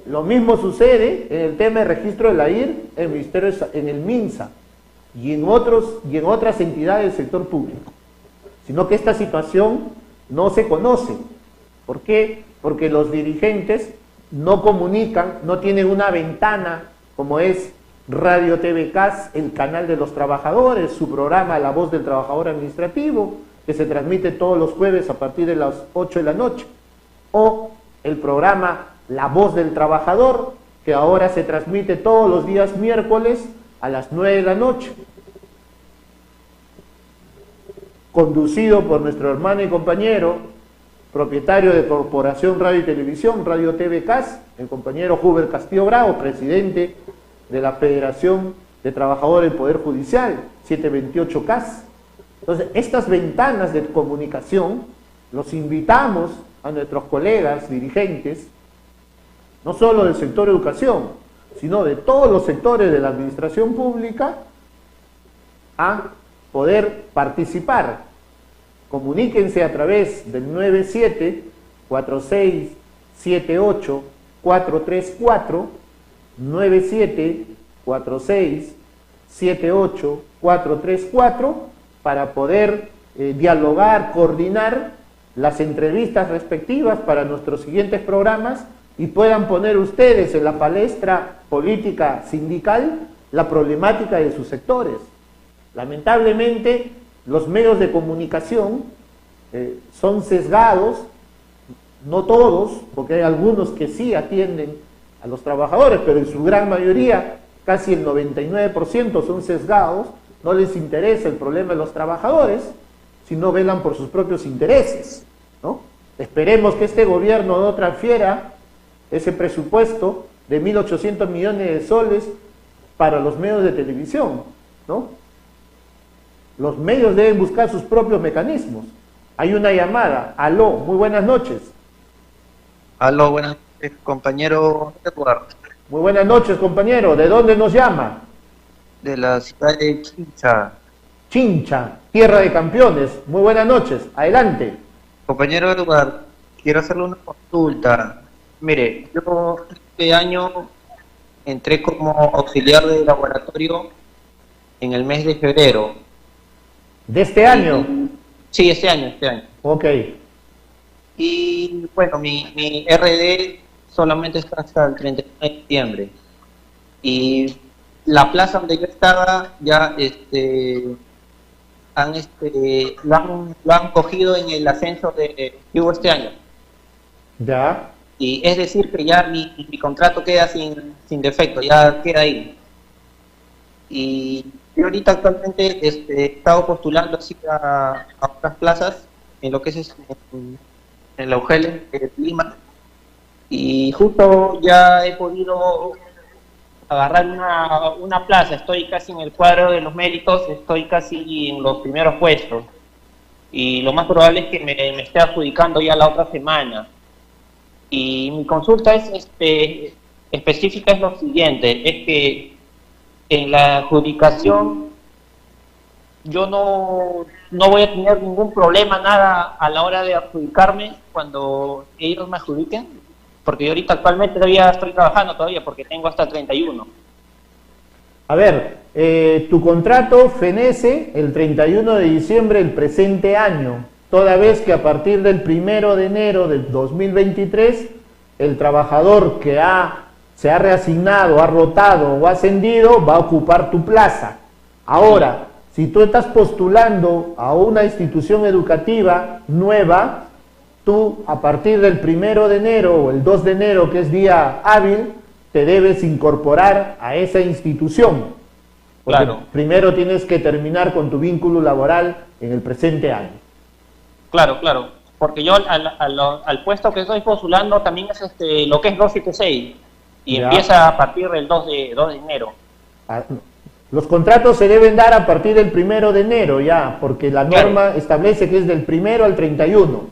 Lo mismo sucede en el tema de registro de la IR, en el MINSA y en otras entidades del sector público, sino que esta situación no se conoce. ¿Por qué? Porque los dirigentes no comunican, no tienen una ventana como es Radio TV CAS, el canal de los trabajadores, su programa La Voz del Trabajador Administrativo, que se transmite todos los jueves a partir de las 8 de la noche, o el programa La Voz del Trabajador, que ahora se transmite todos los días miércoles a las 9 de la noche, conducido por nuestro hermano y compañero, propietario de Corporación Radio y Televisión, Radio TV CAS, el compañero Huber Castillo Bravo, presidente de la Federación de Trabajadores del Poder Judicial, 728 CAS. Entonces, estas ventanas de comunicación, los invitamos a nuestros colegas dirigentes, no solo del sector educación, sino de todos los sectores de la administración pública, a poder participar. Comuníquense a través del 97-4678-434, 97-4678-434, para poder dialogar, coordinar las entrevistas respectivas para nuestros siguientes programas y puedan poner ustedes en la palestra política sindical la problemática de sus sectores. Lamentablemente, los medios de comunicación son sesgados, no todos, porque hay algunos que sí atienden a los trabajadores, pero en su gran mayoría, casi el 99% son sesgados, no les interesa el problema de los trabajadores, sino velan por sus propios intereses, ¿no? Esperemos que este gobierno no transfiera ese presupuesto de 1.800 millones de soles para los medios de televisión, ¿no? Los medios deben buscar sus propios mecanismos. Hay una llamada. Aló, muy buenas noches. Aló, buenas noches, compañero Eduardo. Muy buenas noches, compañero. ¿De dónde nos llama? De la ciudad de Chincha. Chincha, tierra de campeones. Muy buenas noches. Adelante. Compañero Eduardo, quiero hacerle una consulta. Mire, yo este año entré como auxiliar de laboratorio en el mes de febrero. ¿De este año? Sí, este año. Ok. Y bueno, mi RD solamente está hasta el 31 de diciembre. Y la plaza donde yo estaba ya lo han cogido en el ascenso que hubo este año. Ya. Y es decir que ya mi contrato queda sin defecto, ya queda ahí. Y yo ahorita actualmente he estado postulando así a otras plazas en lo que es en la UGEL de Lima, y justo ya he podido agarrar una plaza. Estoy casi en el cuadro de los méritos, estoy casi en los primeros puestos, y lo más probable es que me esté adjudicando ya la otra semana. Y mi consulta es específica, es lo siguiente: es que en la adjudicación yo no voy a tener ningún problema, nada, a la hora de adjudicarme cuando ellos me adjudiquen, porque yo ahorita actualmente todavía estoy trabajando todavía, porque tengo hasta 31. A ver, tu contrato fenece el 31 de diciembre del presente año, toda vez que a partir del 1 de enero del 2023, el trabajador que se ha reasignado, ha rotado o ascendido va a ocupar tu plaza. Ahora, si tú estás postulando a una institución educativa nueva, tú a partir del 1 de enero o el 2 de enero, que es día hábil, te debes incorporar a esa institución. Porque Claro. primero tienes que terminar con tu vínculo laboral en el presente año. Claro, porque yo al puesto que estoy postulando también es lo que es 276, y Ya. empieza a partir del 2 de enero. Ah, los contratos se deben dar a partir del 1 de enero ya, porque la Claro. norma establece que es del 1 al 31.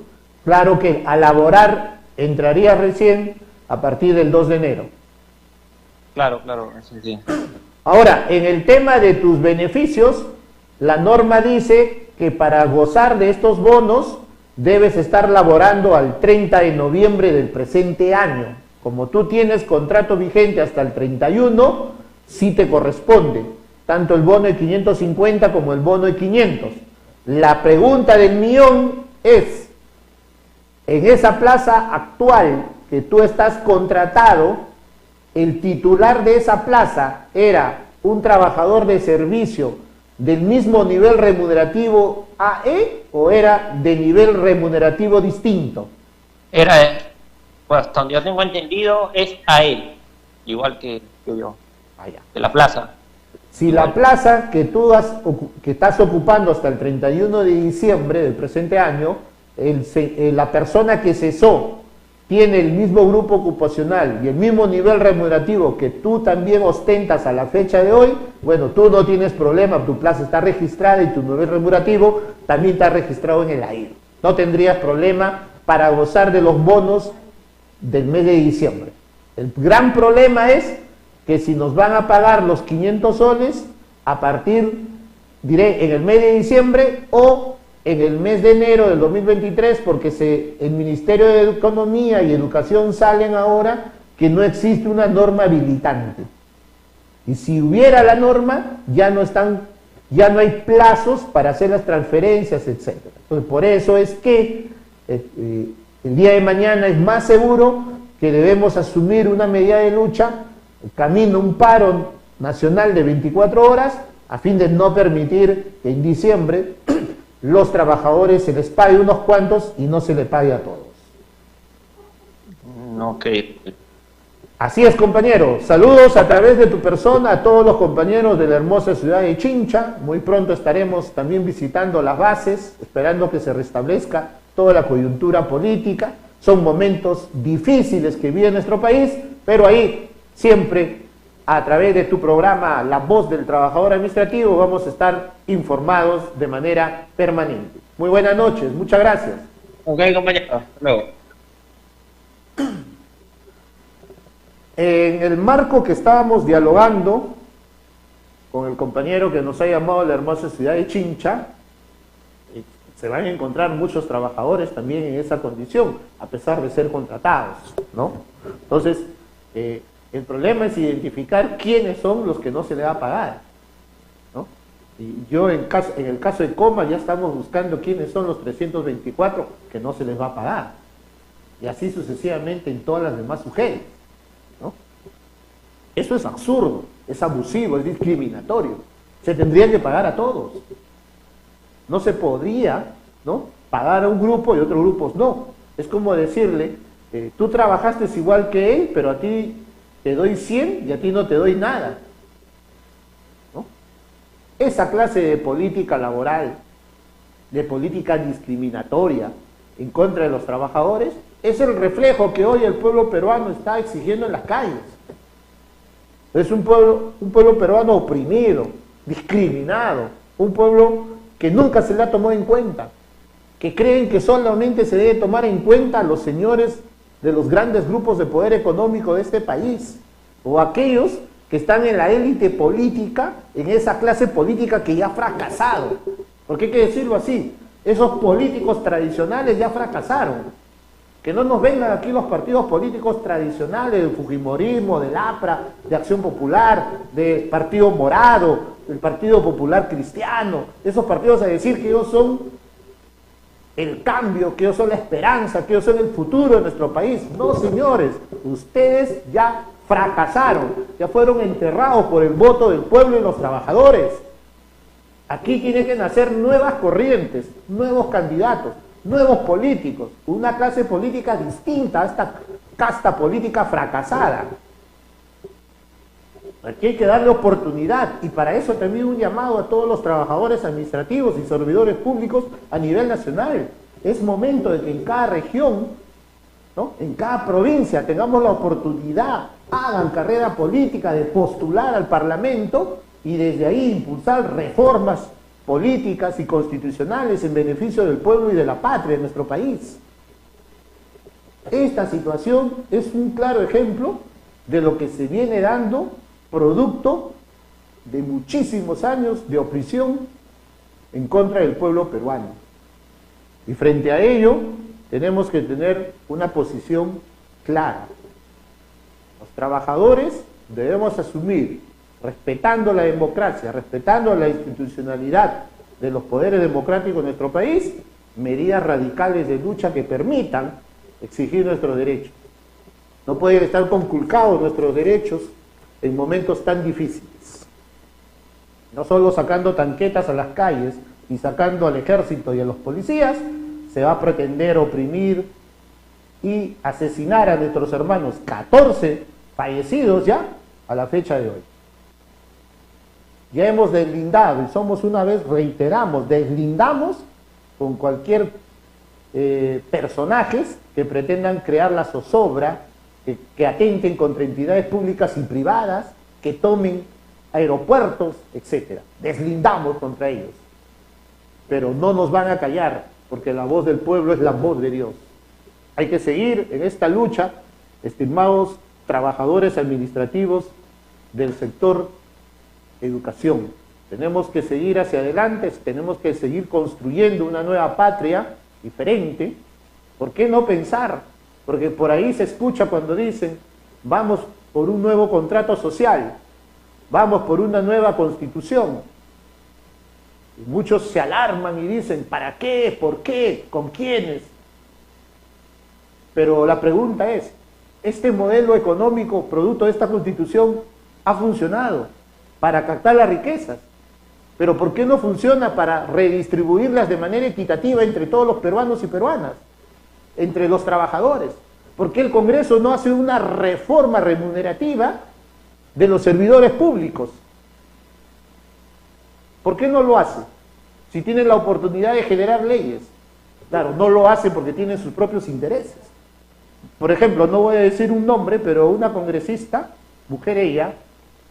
Claro que a laborar entraría recién a partir del 2 de enero. Claro, eso sí. Ahora, en el tema de tus beneficios, la norma dice que para gozar de estos bonos debes estar laborando al 30 de noviembre del presente año. Como tú tienes contrato vigente hasta el 31, sí te corresponde, tanto el bono de 550 como el bono de 500. La pregunta del millón es: en esa plaza actual que tú estás contratado, ¿el titular de esa plaza era un trabajador de servicio del mismo nivel remunerativo AE o era de nivel remunerativo distinto? Era, pues hasta donde yo tengo entendido, es a él, igual que yo, Vaya. de la plaza. Si la plaza que tú que estás ocupando hasta el 31 de diciembre del presente año, la persona que cesó tiene el mismo grupo ocupacional y el mismo nivel remunerativo que tú también ostentas a la fecha de hoy, bueno, tú no tienes problema, tu plaza está registrada y tu nivel remunerativo también está registrado en el AIR. No tendrías problema para gozar de los bonos del mes de diciembre. El gran problema es que si nos van a pagar los 500 soles a partir, diré, en el mes de diciembre o en el mes de enero del 2023, porque el Ministerio de Economía y Educación salen ahora que no existe una norma habilitante. Y si hubiera la norma, ya no hay plazos para hacer las transferencias, etc. Entonces, por eso es que el día de mañana es más seguro que debemos asumir una medida de lucha, camino un paro nacional de 24 horas, a fin de no permitir que en diciembre los trabajadores se les pague unos cuantos y no se les pague a todos. Ok. Así es, compañero. Saludos a través de tu persona a todos los compañeros de la hermosa ciudad de Chincha. Muy pronto estaremos también visitando las bases, esperando que se restablezca toda la coyuntura política. Son momentos difíciles que vive nuestro país, pero ahí siempre, a través de tu programa La Voz del Trabajador Administrativo, vamos a estar informados de manera permanente. Muy buenas noches, muchas gracias. Ok, compañero. Hasta luego. En el marco que estábamos dialogando con el compañero que nos ha llamado de la hermosa ciudad de Chincha, se van a encontrar muchos trabajadores también en esa condición, a pesar de ser contratados, ¿no? Entonces, el problema es identificar quiénes son los que no se le va a pagar, ¿no? Y yo en el caso de Coma ya estamos buscando quiénes son los 324 que no se les va a pagar. Y así sucesivamente en todas las demás UGEL, ¿no? Eso es absurdo. es abusivo, es discriminatorio. Se tendría que pagar a todos. No se podría, ¿no?, pagar a un grupo y otros grupos no. Es como decirle, tú trabajaste igual que él, pero a ti te doy 100 y a ti no te doy nada, ¿no? Esa clase de política laboral, de política discriminatoria en contra de los trabajadores, es el reflejo que hoy el pueblo peruano está exigiendo en las calles. Es un pueblo peruano oprimido, discriminado, un pueblo que nunca se le ha tomado en cuenta, que creen que solamente se debe tomar en cuenta a los señores de los grandes grupos de poder económico de este país, o aquellos que están en la élite política, en esa clase política que ya ha fracasado. Porque hay que decirlo así, esos políticos tradicionales ya fracasaron. Que no nos vengan aquí los partidos políticos tradicionales del fujimorismo, del APRA, de Acción Popular, del Partido Morado, del Partido Popular Cristiano, esos partidos a decir que ellos son el cambio, que ellos son la esperanza, que ellos son el futuro de nuestro país. No, señores, ustedes ya fracasaron, ya fueron enterrados por el voto del pueblo y los trabajadores. Aquí tienen que nacer nuevas corrientes, nuevos candidatos, nuevos políticos, una clase política distinta a esta casta política fracasada. Aquí hay que darle oportunidad, y para eso también un llamado a todos los trabajadores administrativos y servidores públicos a nivel nacional. Es momento de que en cada región, ¿no?, en cada provincia tengamos la oportunidad, hagan carrera política de postular al Parlamento y desde ahí impulsar reformas políticas y constitucionales en beneficio del pueblo y de la patria de nuestro país. Esta situación es un claro ejemplo de lo que se viene dando producto de muchísimos años de opresión en contra del pueblo peruano. Y frente a ello tenemos que tener una posición clara. Los trabajadores debemos asumir, respetando la democracia, respetando la institucionalidad de los poderes democráticos de nuestro país, medidas radicales de lucha que permitan exigir nuestros derechos. No pueden estar conculcados nuestros derechos en momentos tan difíciles. No solo sacando tanquetas a las calles y sacando al ejército y a los policías, se va a pretender oprimir y asesinar a nuestros hermanos, 14 fallecidos ya a la fecha de hoy. Ya hemos deslindado, y somos una vez, reiteramos, deslindamos con cualquier personajes que pretendan crear la zozobra, que atenten contra entidades públicas y privadas, que tomen aeropuertos, etc. Deslindamos contra ellos. Pero no nos van a callar, porque la voz del pueblo es la voz de Dios. Hay que seguir en esta lucha, estimados trabajadores administrativos del sector educación. Tenemos que seguir hacia adelante, tenemos que seguir construyendo una nueva patria diferente. ¿Por qué no pensar? Porque por ahí se escucha cuando dicen, vamos por un nuevo contrato social, vamos por una nueva constitución. Y muchos se alarman y dicen, ¿para qué? ¿Por qué? ¿Con quiénes? Pero la pregunta es, ¿este modelo económico producto de esta constitución ha funcionado para captar las riquezas? Pero ¿por qué no funciona para redistribuirlas de manera equitativa entre todos los peruanos y peruanas? Entre los trabajadores. ¿Por qué el Congreso no hace una reforma remunerativa de los servidores públicos? ¿Por qué no lo hace? Si tienen la oportunidad de generar leyes. Claro, no lo hace porque tienen sus propios intereses. Por ejemplo, no voy a decir un nombre, pero una congresista, mujer ella,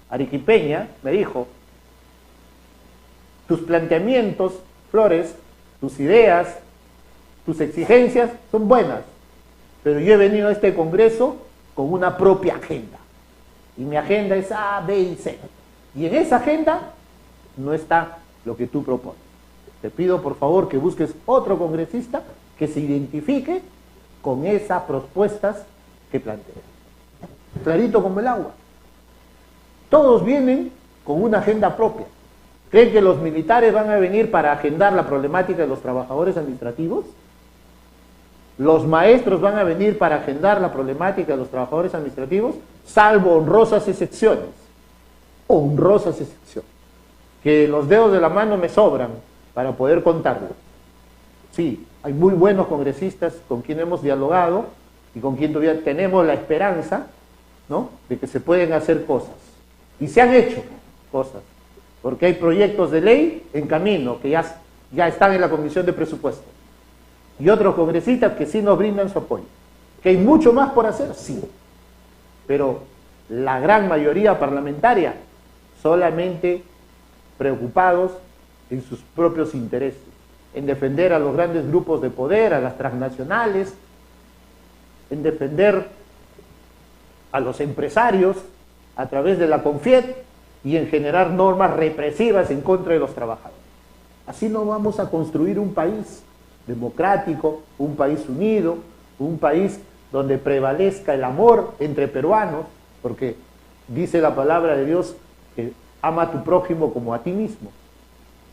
arequipeña, me dijo, tus planteamientos, Flores, tus ideas, tus exigencias son buenas, pero yo he venido a este Congreso con una propia agenda. Y mi agenda es A, B y C. Y en esa agenda no está lo que tú propones. Te pido por favor que busques otro congresista que se identifique con esas propuestas que plantea. Clarito como el agua. Todos vienen con una agenda propia. ¿Creen que los militares van a venir para agendar la problemática de los trabajadores administrativos? ¿Los maestros van a venir para agendar la problemática de los trabajadores administrativos? Salvo honrosas excepciones. honrosas excepciones, que los dedos de la mano me sobran para poder contarlo. Sí, hay muy buenos congresistas con quien hemos dialogado y con quien todavía tenemos la esperanza, ¿no?, de que se pueden hacer cosas. Y se han hecho cosas, porque hay proyectos de ley en camino que ya están en la Comisión de Presupuestos. Y otros congresistas que sí nos brindan su apoyo. ¿Que hay mucho más por hacer? Sí. Pero la gran mayoría parlamentaria solamente preocupados en sus propios intereses, en defender a los grandes grupos de poder, a las transnacionales, en defender a los empresarios a través de la CONFIET y en generar normas represivas en contra de los trabajadores. Así no vamos a construir un país democrático, un país unido, un país donde prevalezca el amor entre peruanos, porque dice la palabra de Dios que ama a tu prójimo como a ti mismo.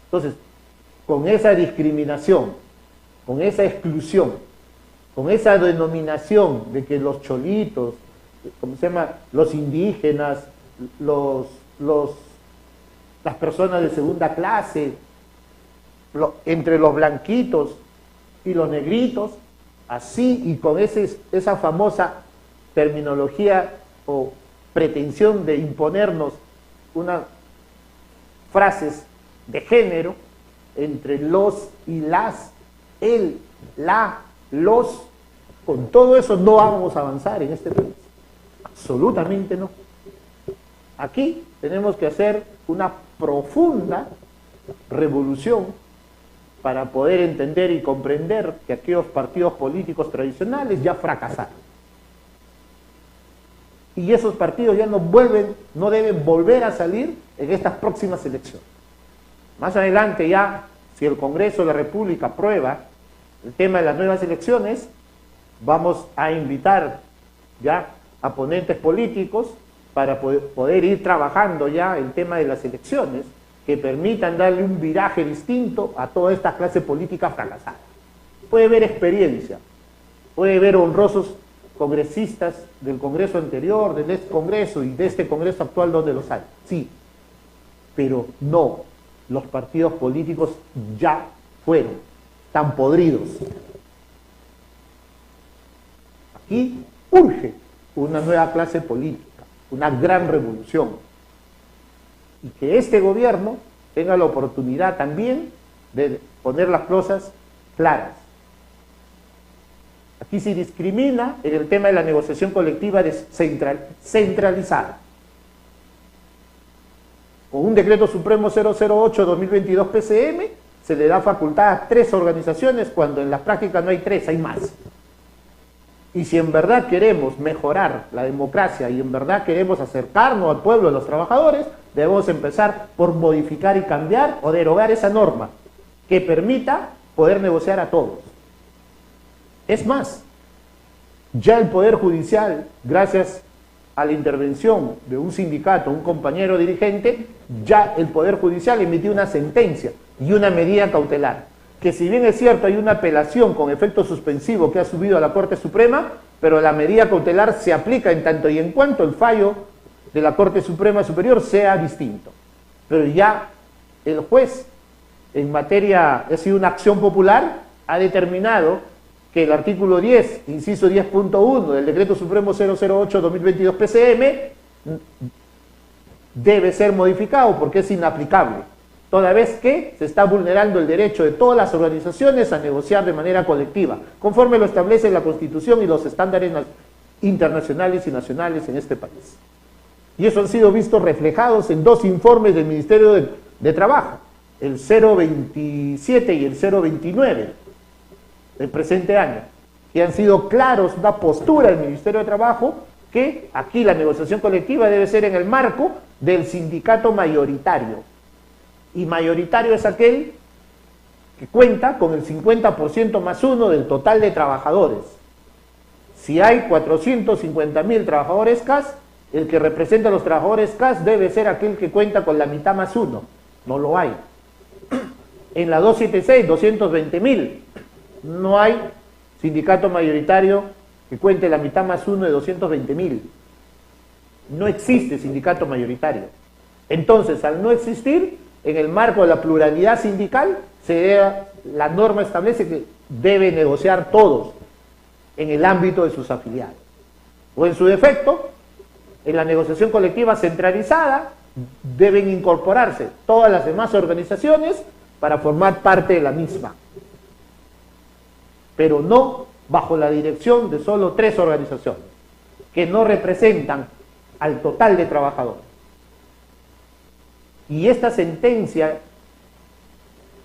Entonces, con esa discriminación, con esa exclusión, con esa denominación de que los cholitos, ¿cómo se llama?, los indígenas, las personas de segunda clase, entre los blanquitos y los negritos, así, y con esa famosa terminología o pretensión de imponernos unas frases de género entre los y las, el, la, los, con todo eso no vamos a avanzar en este país, absolutamente no. Aquí tenemos que hacer una profunda revolución para poder entender y comprender que aquellos partidos políticos tradicionales ya fracasaron. Y esos partidos ya no deben volver a salir en estas próximas elecciones. Más adelante ya, si el Congreso de la República aprueba el tema de las nuevas elecciones, vamos a invitar ya a ponentes políticos para poder ir trabajando ya el tema de las elecciones que permitan darle un viraje distinto a toda esta clase política fracasada. Puede haber experiencia, puede haber honrosos congresistas del Congreso anterior, del ex Congreso y de este Congreso actual donde los hay, sí, pero no, los partidos políticos ya fueron, están podridos. Aquí urge una nueva clase política, una gran revolución, y que este gobierno tenga la oportunidad también de poner las cosas claras. Aquí se discrimina en el tema de la negociación colectiva centralizada. Con un decreto supremo 008-2022 PCM se le da facultad a 3 organizaciones cuando en la práctica no hay 3, hay más. Y si en verdad queremos mejorar la democracia y en verdad queremos acercarnos al pueblo, a los trabajadores, debemos empezar por modificar y cambiar o derogar esa norma que permita poder negociar a todos. Es más, ya el Poder Judicial, gracias a la intervención de un sindicato, un compañero dirigente, ya el Poder Judicial emitió una sentencia y una medida cautelar, que si bien es cierto hay una apelación con efecto suspensivo que ha subido a la Corte Suprema, pero la medida cautelar se aplica en tanto y en cuanto el fallo de la Corte Suprema Superior sea distinto. Pero ya el juez, en materia, ha sido una acción popular, ha determinado que el artículo 10, inciso 10.1 del Decreto Supremo 008-2022 PCM debe ser modificado porque es inaplicable, toda vez que se está vulnerando el derecho de todas las organizaciones a negociar de manera colectiva, conforme lo establece la Constitución y los estándares internacionales y nacionales en este país. Y eso han sido vistos reflejados en 2 informes del Ministerio de Trabajo, el 027 y el 029 del presente año, que han sido claros, una postura del Ministerio de Trabajo, que aquí la negociación colectiva debe ser en el marco del sindicato mayoritario. Y mayoritario es aquel que cuenta con el 50% más 1 del total de trabajadores. Si hay 450.000 trabajadores CAS, el que representa a los trabajadores CAS debe ser aquel que cuenta con la mitad más 1. No lo hay. En la 276, 220.000, no hay sindicato mayoritario que cuente la mitad más 1 de 220.000. No existe sindicato mayoritario. Entonces, al no existir, en el marco de la pluralidad sindical, la norma establece que debe negociar todos en el ámbito de sus afiliados. O en su defecto, en la negociación colectiva centralizada, deben incorporarse todas las demás organizaciones para formar parte de la misma. Pero no bajo la dirección de solo 3 organizaciones, que no representan al total de trabajadores. Y esta sentencia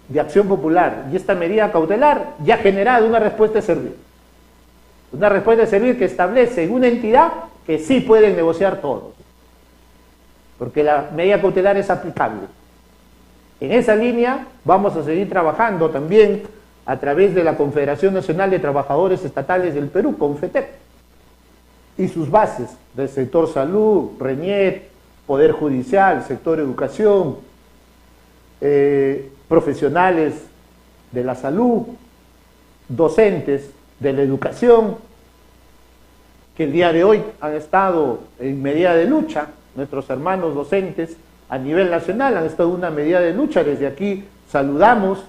de Acción Popular y esta medida cautelar ya ha generado una respuesta de servir. Una respuesta de servir que establece en una entidad que sí pueden negociar todos. Porque la medida cautelar es aplicable. En esa línea vamos a seguir trabajando también a través de la Confederación Nacional de Trabajadores Estatales del Perú, CONFETEP, y sus bases del sector salud, RENIET, Poder Judicial, sector educación, profesionales de la salud, docentes de la educación, que el día de hoy han estado en medida de lucha, nuestros hermanos docentes a nivel nacional han estado en una medida de lucha. Desde aquí saludamos,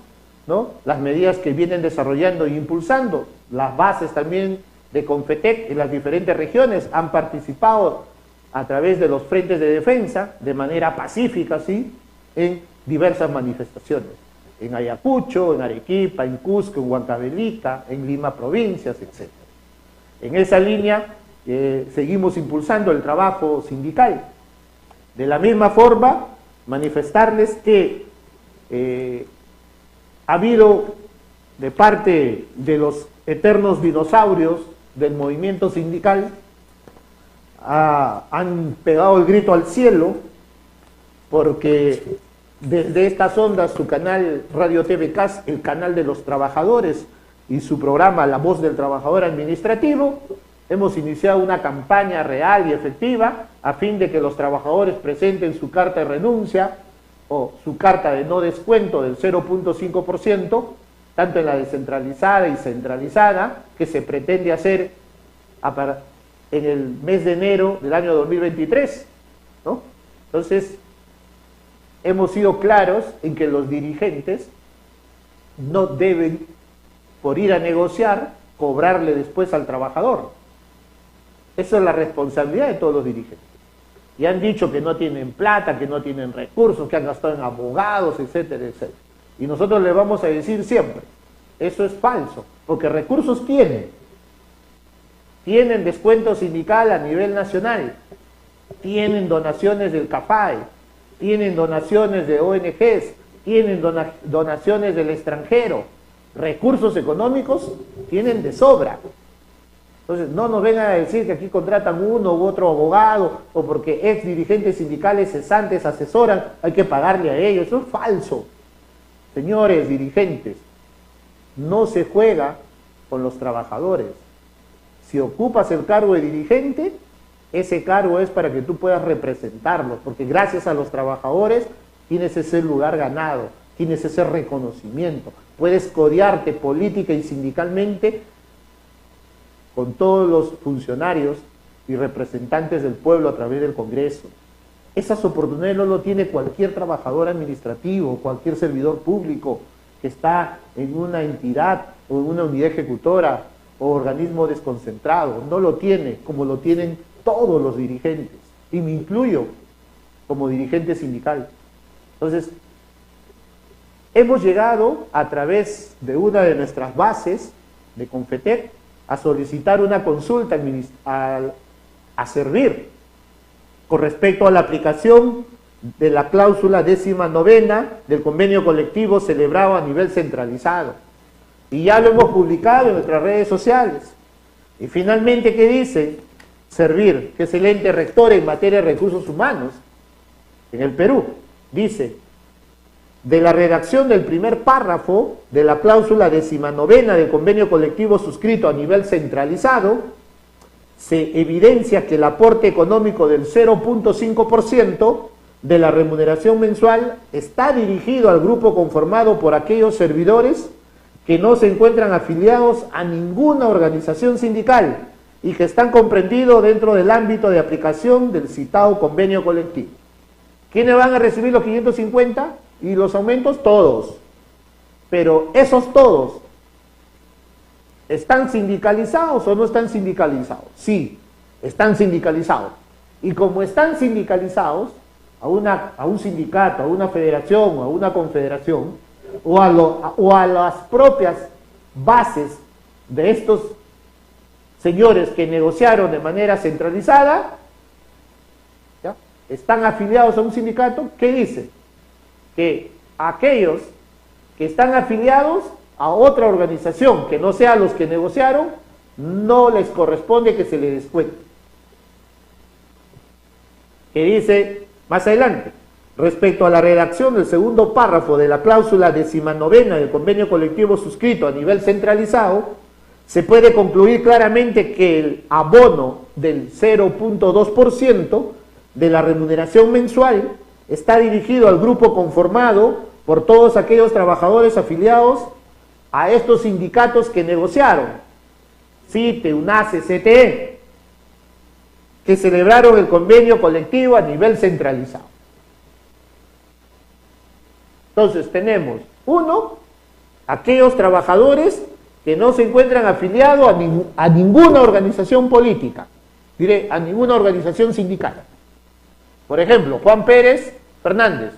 ¿no?, las medidas que vienen desarrollando e impulsando. Las bases también de CONFETEC en las diferentes regiones han participado a través de los frentes de defensa de manera pacífica, ¿sí?, en diversas manifestaciones, en Ayacucho, en Arequipa, en Cusco, en Huancavelica, en Lima provincias, etc. En esa línea seguimos impulsando el trabajo sindical. De la misma forma, manifestarles que ha habido de parte de los eternos dinosaurios del movimiento sindical, han pegado el grito al cielo, porque desde estas ondas su canal Radio TV CAS, el canal de los trabajadores, y su programa La Voz del Trabajador Administrativo, hemos iniciado una campaña real y efectiva a fin de que los trabajadores presenten su carta de renuncia o su carta de no descuento del 0.5%, tanto en la descentralizada y centralizada, que se pretende hacer en el mes de enero del año 2023, ¿no? Entonces, hemos sido claros en que los dirigentes no deben, por ir a negociar, cobrarle después al trabajador. Esa es la responsabilidad de todos los dirigentes. Y han dicho que no tienen plata, que no tienen recursos, que han gastado en abogados, etcétera, etcétera. Y nosotros les vamos a decir siempre, eso es falso, porque recursos tienen. Tienen descuento sindical a nivel nacional, tienen donaciones del CAFAE, tienen donaciones de ONGs, tienen donaciones del extranjero, recursos económicos tienen de sobra. Entonces, no nos vengan a decir que aquí contratan uno u otro abogado, o porque ex dirigentes sindicales cesantes asesoran, hay que pagarle a ellos. Eso es falso. Señores dirigentes, no se juega con los trabajadores. Si ocupas el cargo de dirigente, ese cargo es para que tú puedas representarlos, porque gracias a los trabajadores tienes ese lugar ganado, tienes ese reconocimiento, puedes codearte política y sindicalmente con todos los funcionarios y representantes del pueblo a través del Congreso. Esas oportunidades no lo tiene cualquier trabajador administrativo, cualquier servidor público que está en una entidad o en una unidad ejecutora o organismo desconcentrado. No lo tiene como lo tienen todos los dirigentes, y me incluyo como dirigente sindical. Entonces, hemos llegado a través de una de nuestras bases de CONFETEC a solicitar una consulta a servir con respecto a la aplicación de la cláusula 19ª del convenio colectivo celebrado a nivel centralizado. Y ya lo hemos publicado en nuestras redes sociales. Y finalmente, ¿qué dice? Servir, que es el ente rector en materia de recursos humanos en el Perú, dice: de la redacción del primer párrafo de la cláusula 19ª del convenio colectivo suscrito a nivel centralizado, se evidencia que el aporte económico del 0.5% de la remuneración mensual está dirigido al grupo conformado por aquellos servidores que no se encuentran afiliados a ninguna organización sindical y que están comprendidos dentro del ámbito de aplicación del citado convenio colectivo. ¿Quiénes van a recibir los 550 y los aumentos? Todos. Pero esos todos, ¿están sindicalizados o no están sindicalizados? Sí, están sindicalizados. Y como están sindicalizados, a un sindicato, a una federación o a una confederación, o a las propias bases de estos señores que negociaron de manera centralizada, ¿ya?, están afiliados a un sindicato, ¿qué dice? Que aquellos que están afiliados a otra organización que no sea los que negociaron, no les corresponde que se les descuente. Que dice más adelante, respecto a la redacción del segundo párrafo de la cláusula 19ª del convenio colectivo suscrito a nivel centralizado, se puede concluir claramente que el abono del 0.2% de la remuneración mensual está dirigido al grupo conformado por todos aquellos trabajadores afiliados a estos sindicatos que negociaron, CITE, UNACE, CTE, que celebraron el convenio colectivo a nivel centralizado. Entonces tenemos, uno, aquellos trabajadores que no se encuentran afiliados a ninguna organización política, diré, a ninguna organización sindical. Por ejemplo, Juan Pérez Fernández,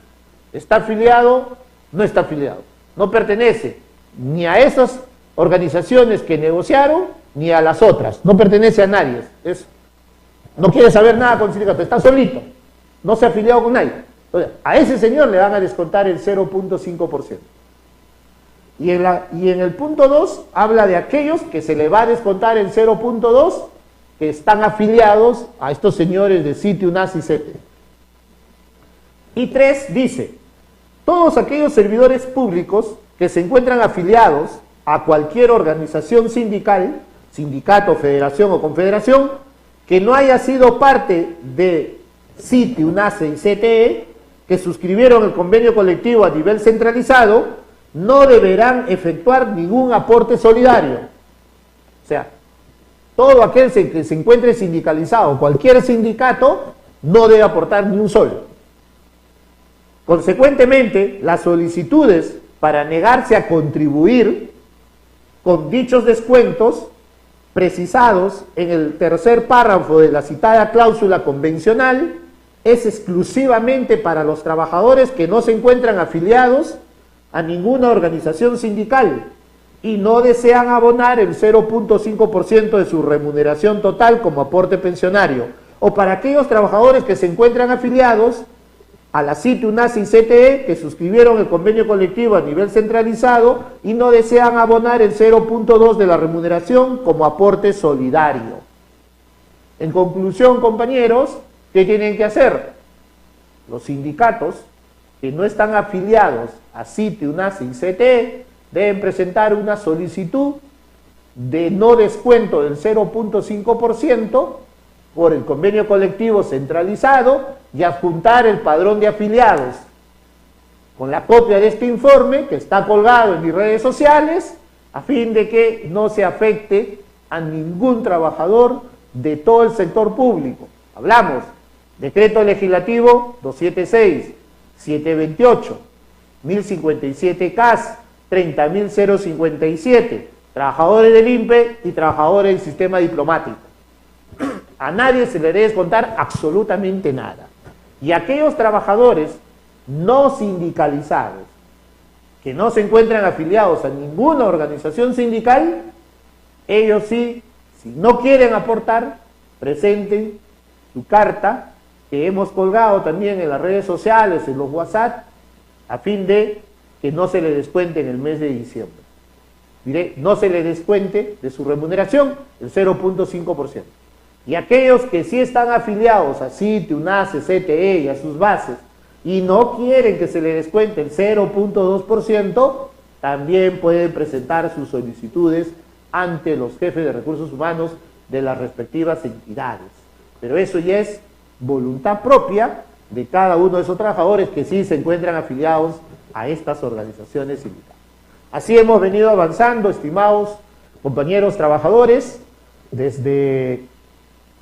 ¿está afiliado? No está afiliado. No pertenece ni a esas organizaciones que negociaron, ni a las otras. No pertenece a nadie. No quiere saber nada con el sindicato, está solito. No se ha afiliado con nadie. Entonces, a ese señor le van a descontar el 0.5%. Y en el punto 2 habla de aquellos que se le va a descontar el 0.2 que están afiliados a estos señores de CITE, UNACE y CTE. Y 3 dice, todos aquellos servidores públicos que se encuentran afiliados a cualquier organización sindical, sindicato, federación o confederación, que no haya sido parte de CITE, UNACE y CTE, que suscribieron el convenio colectivo a nivel centralizado, no deberán efectuar ningún aporte solidario. O sea, todo aquel que se encuentre sindicalizado, cualquier sindicato, no debe aportar ni un sol. Consecuentemente, las solicitudes para negarse a contribuir con dichos descuentos precisados en el tercer párrafo de la citada cláusula convencional es exclusivamente para los trabajadores que no se encuentran afiliados a ninguna organización sindical y no desean abonar el 0.5% de su remuneración total como aporte pensionario, o para aquellos trabajadores que se encuentran afiliados a la CITE, UNACE y CTE que suscribieron el convenio colectivo a nivel centralizado y no desean abonar el 0.2 de la remuneración como aporte solidario. En conclusión, compañeros, ¿qué tienen que hacer? Los sindicatos que no están afiliados a CITE, UNACE y CTE deben presentar una solicitud de no descuento del 0.5% por el convenio colectivo centralizado y adjuntar el padrón de afiliados con la copia de este informe que está colgado en mis redes sociales a fin de que no se afecte a ningún trabajador de todo el sector público. Hablamos, decreto legislativo 276, 728, 1057 CAS, 30.057, trabajadores del INPE y trabajadores del sistema diplomático. A nadie se le debe descontar absolutamente nada. Y aquellos trabajadores no sindicalizados, que no se encuentran afiliados a ninguna organización sindical, ellos sí, si no quieren aportar, presenten su carta que hemos colgado también en las redes sociales, en los WhatsApp, a fin de que no se le descuente en el mes de diciembre. Diré, no se le descuente de su remuneración el 0.5%. Y aquellos que sí están afiliados a CITE, UNACE, CTE y a sus bases y no quieren que se le descuente el 0.2%, también pueden presentar sus solicitudes ante los jefes de recursos humanos de las respectivas entidades. Pero eso ya es voluntad propia de cada uno de esos trabajadores que sí se encuentran afiliados a estas organizaciones sindicales. Así hemos venido avanzando, estimados compañeros trabajadores, desde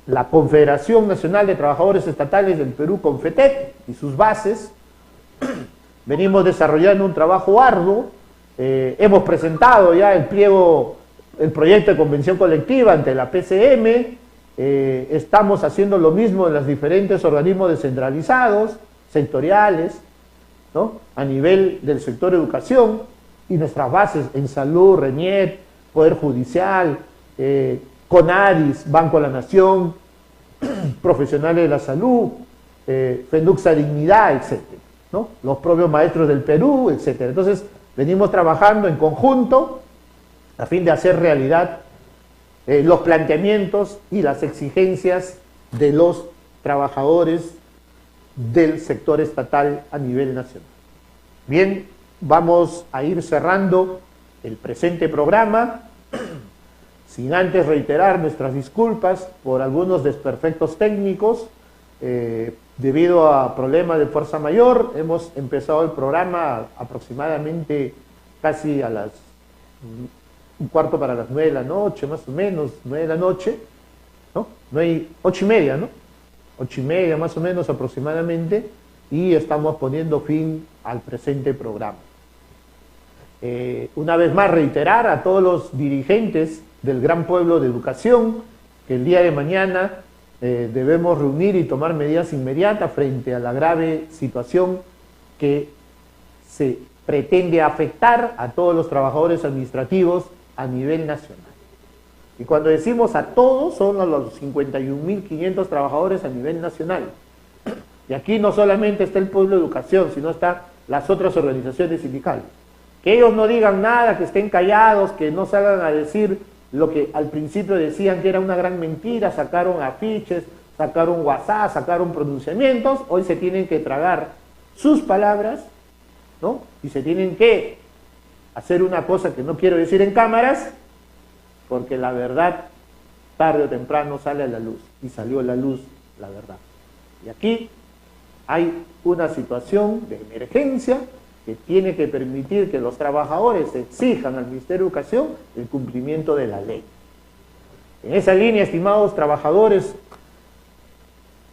la Confederación Nacional de Trabajadores Estatales del Perú, CONFETEC, y sus bases. Venimos desarrollando un trabajo arduo. Hemos presentado ya el proyecto de convención colectiva ante la PCM. Estamos haciendo lo mismo en los diferentes organismos descentralizados, sectoriales, ¿no?, a nivel del sector educación, y nuestras bases en salud, RENIET, Poder Judicial, CONADIS, Banco de la Nación, profesionales de la salud, FENDUXA Dignidad, etc., ¿no?, los propios maestros del Perú, etc. Entonces, venimos trabajando en conjunto a fin de hacer realidad los planteamientos y las exigencias de los trabajadores del sector estatal a nivel nacional. Bien, vamos a ir cerrando el presente programa, sin antes reiterar nuestras disculpas por algunos desperfectos técnicos. Debido a problemas de fuerza mayor, hemos empezado el programa aproximadamente casi a las un cuarto para las 9 de la noche, más o menos, 9 de la noche, ¿no? 8:30, ¿no? 8:30 más o menos aproximadamente, y estamos poniendo fin al presente programa. Una vez más reiterar a todos los dirigentes del gran pueblo de educación que el día de mañana debemos reunir y tomar medidas inmediatas frente a la grave situación que se pretende afectar a todos los trabajadores administrativos a nivel nacional. Y cuando decimos a todos, son a los 51.500 trabajadores a nivel nacional. Y aquí no solamente está el pueblo de educación, sino están las otras organizaciones sindicales. Que ellos no digan nada, que estén callados, que no salgan a decir lo que al principio decían que era una gran mentira, sacaron afiches, sacaron WhatsApp, sacaron pronunciamientos. Hoy se tienen que tragar sus palabras, ¿no? Y se tienen que hacer una cosa que no quiero decir en cámaras, porque la verdad tarde o temprano sale a la luz, y salió a la luz la verdad. Y aquí hay una situación de emergencia que tiene que permitir que los trabajadores exijan al Ministerio de Educación el cumplimiento de la ley. En esa línea, estimados trabajadores,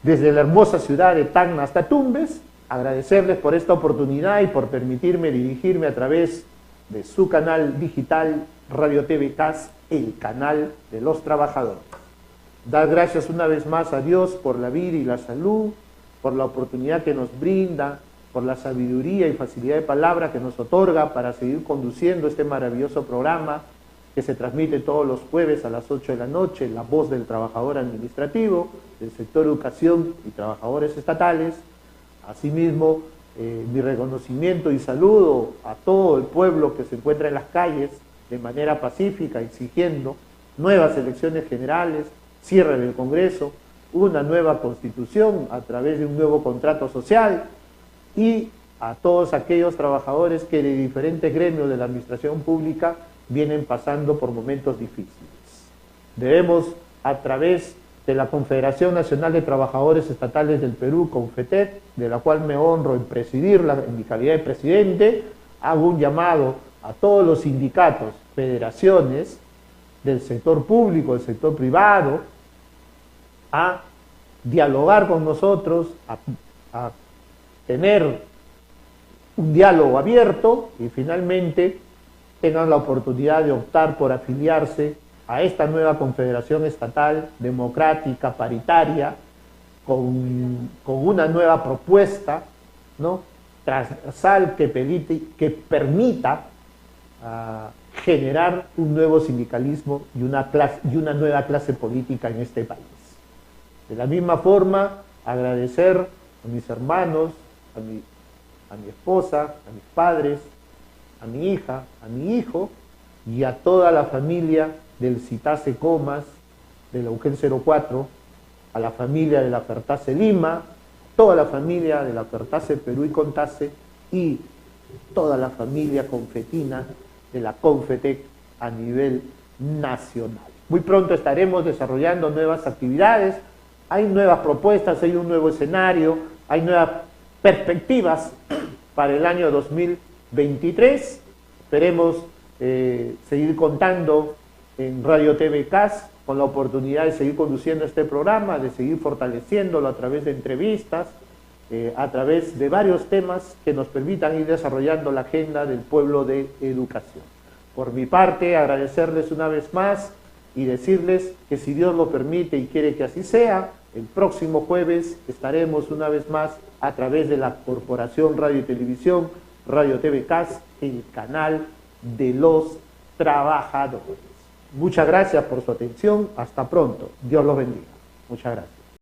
desde la hermosa ciudad de Tacna hasta Tumbes, agradecerles por esta oportunidad y por permitirme dirigirme a través de su canal digital Radio TV CAS, el canal de los trabajadores. Dar gracias una vez más a Dios por la vida y la salud, por la oportunidad que nos brinda, por la sabiduría y facilidad de palabra que nos otorga para seguir conduciendo este maravilloso programa que se transmite todos los jueves a las 8 de la noche, La Voz del Trabajador Administrativo, del sector educación y trabajadores estatales. Asimismo, mi reconocimiento y saludo a todo el pueblo que se encuentra en las calles de manera pacífica, exigiendo nuevas elecciones generales, cierre del Congreso, una nueva constitución a través de un nuevo contrato social, y a todos aquellos trabajadores que de diferentes gremios de la administración pública vienen pasando por momentos difíciles. Debemos, a través de la Confederación Nacional de Trabajadores Estatales del Perú, CONFETEC, de la cual me honro en presidirla en mi calidad de presidente, hago un llamado a todos los sindicatos, federaciones del sector público, del sector privado, a dialogar con nosotros, a tener un diálogo abierto y finalmente tengan la oportunidad de optar por afiliarse a esta nueva confederación estatal, democrática, paritaria, con una nueva propuesta, ¿no?, transversal que permita generar un nuevo sindicalismo y una nueva clase política en este país. De la misma forma, agradecer a mis hermanos, a mi esposa, a mis padres, a mi hija, a mi hijo y a toda la familia del CITASE Comas, de la UGEL 04, a la familia de la Fertase Lima, toda la familia de la Fertase Perú y Contase y toda la familia confetina de la CONFETEC a nivel nacional. Muy pronto estaremos desarrollando nuevas actividades, hay nuevas propuestas, hay un nuevo escenario, hay nuevas perspectivas para el año 2023. Esperemos seguir contando en Radio TV CAS con la oportunidad de seguir conduciendo este programa, de seguir fortaleciéndolo a través de entrevistas, a través de varios temas que nos permitan ir desarrollando la agenda del pueblo de educación. Por mi parte, agradecerles una vez más y decirles que si Dios lo permite y quiere que así sea, el próximo jueves estaremos una vez más a través de la Corporación Radio y Televisión, Radio TV CAS, el canal de los trabajadores. Muchas gracias por su atención. Hasta pronto. Dios los bendiga. Muchas gracias.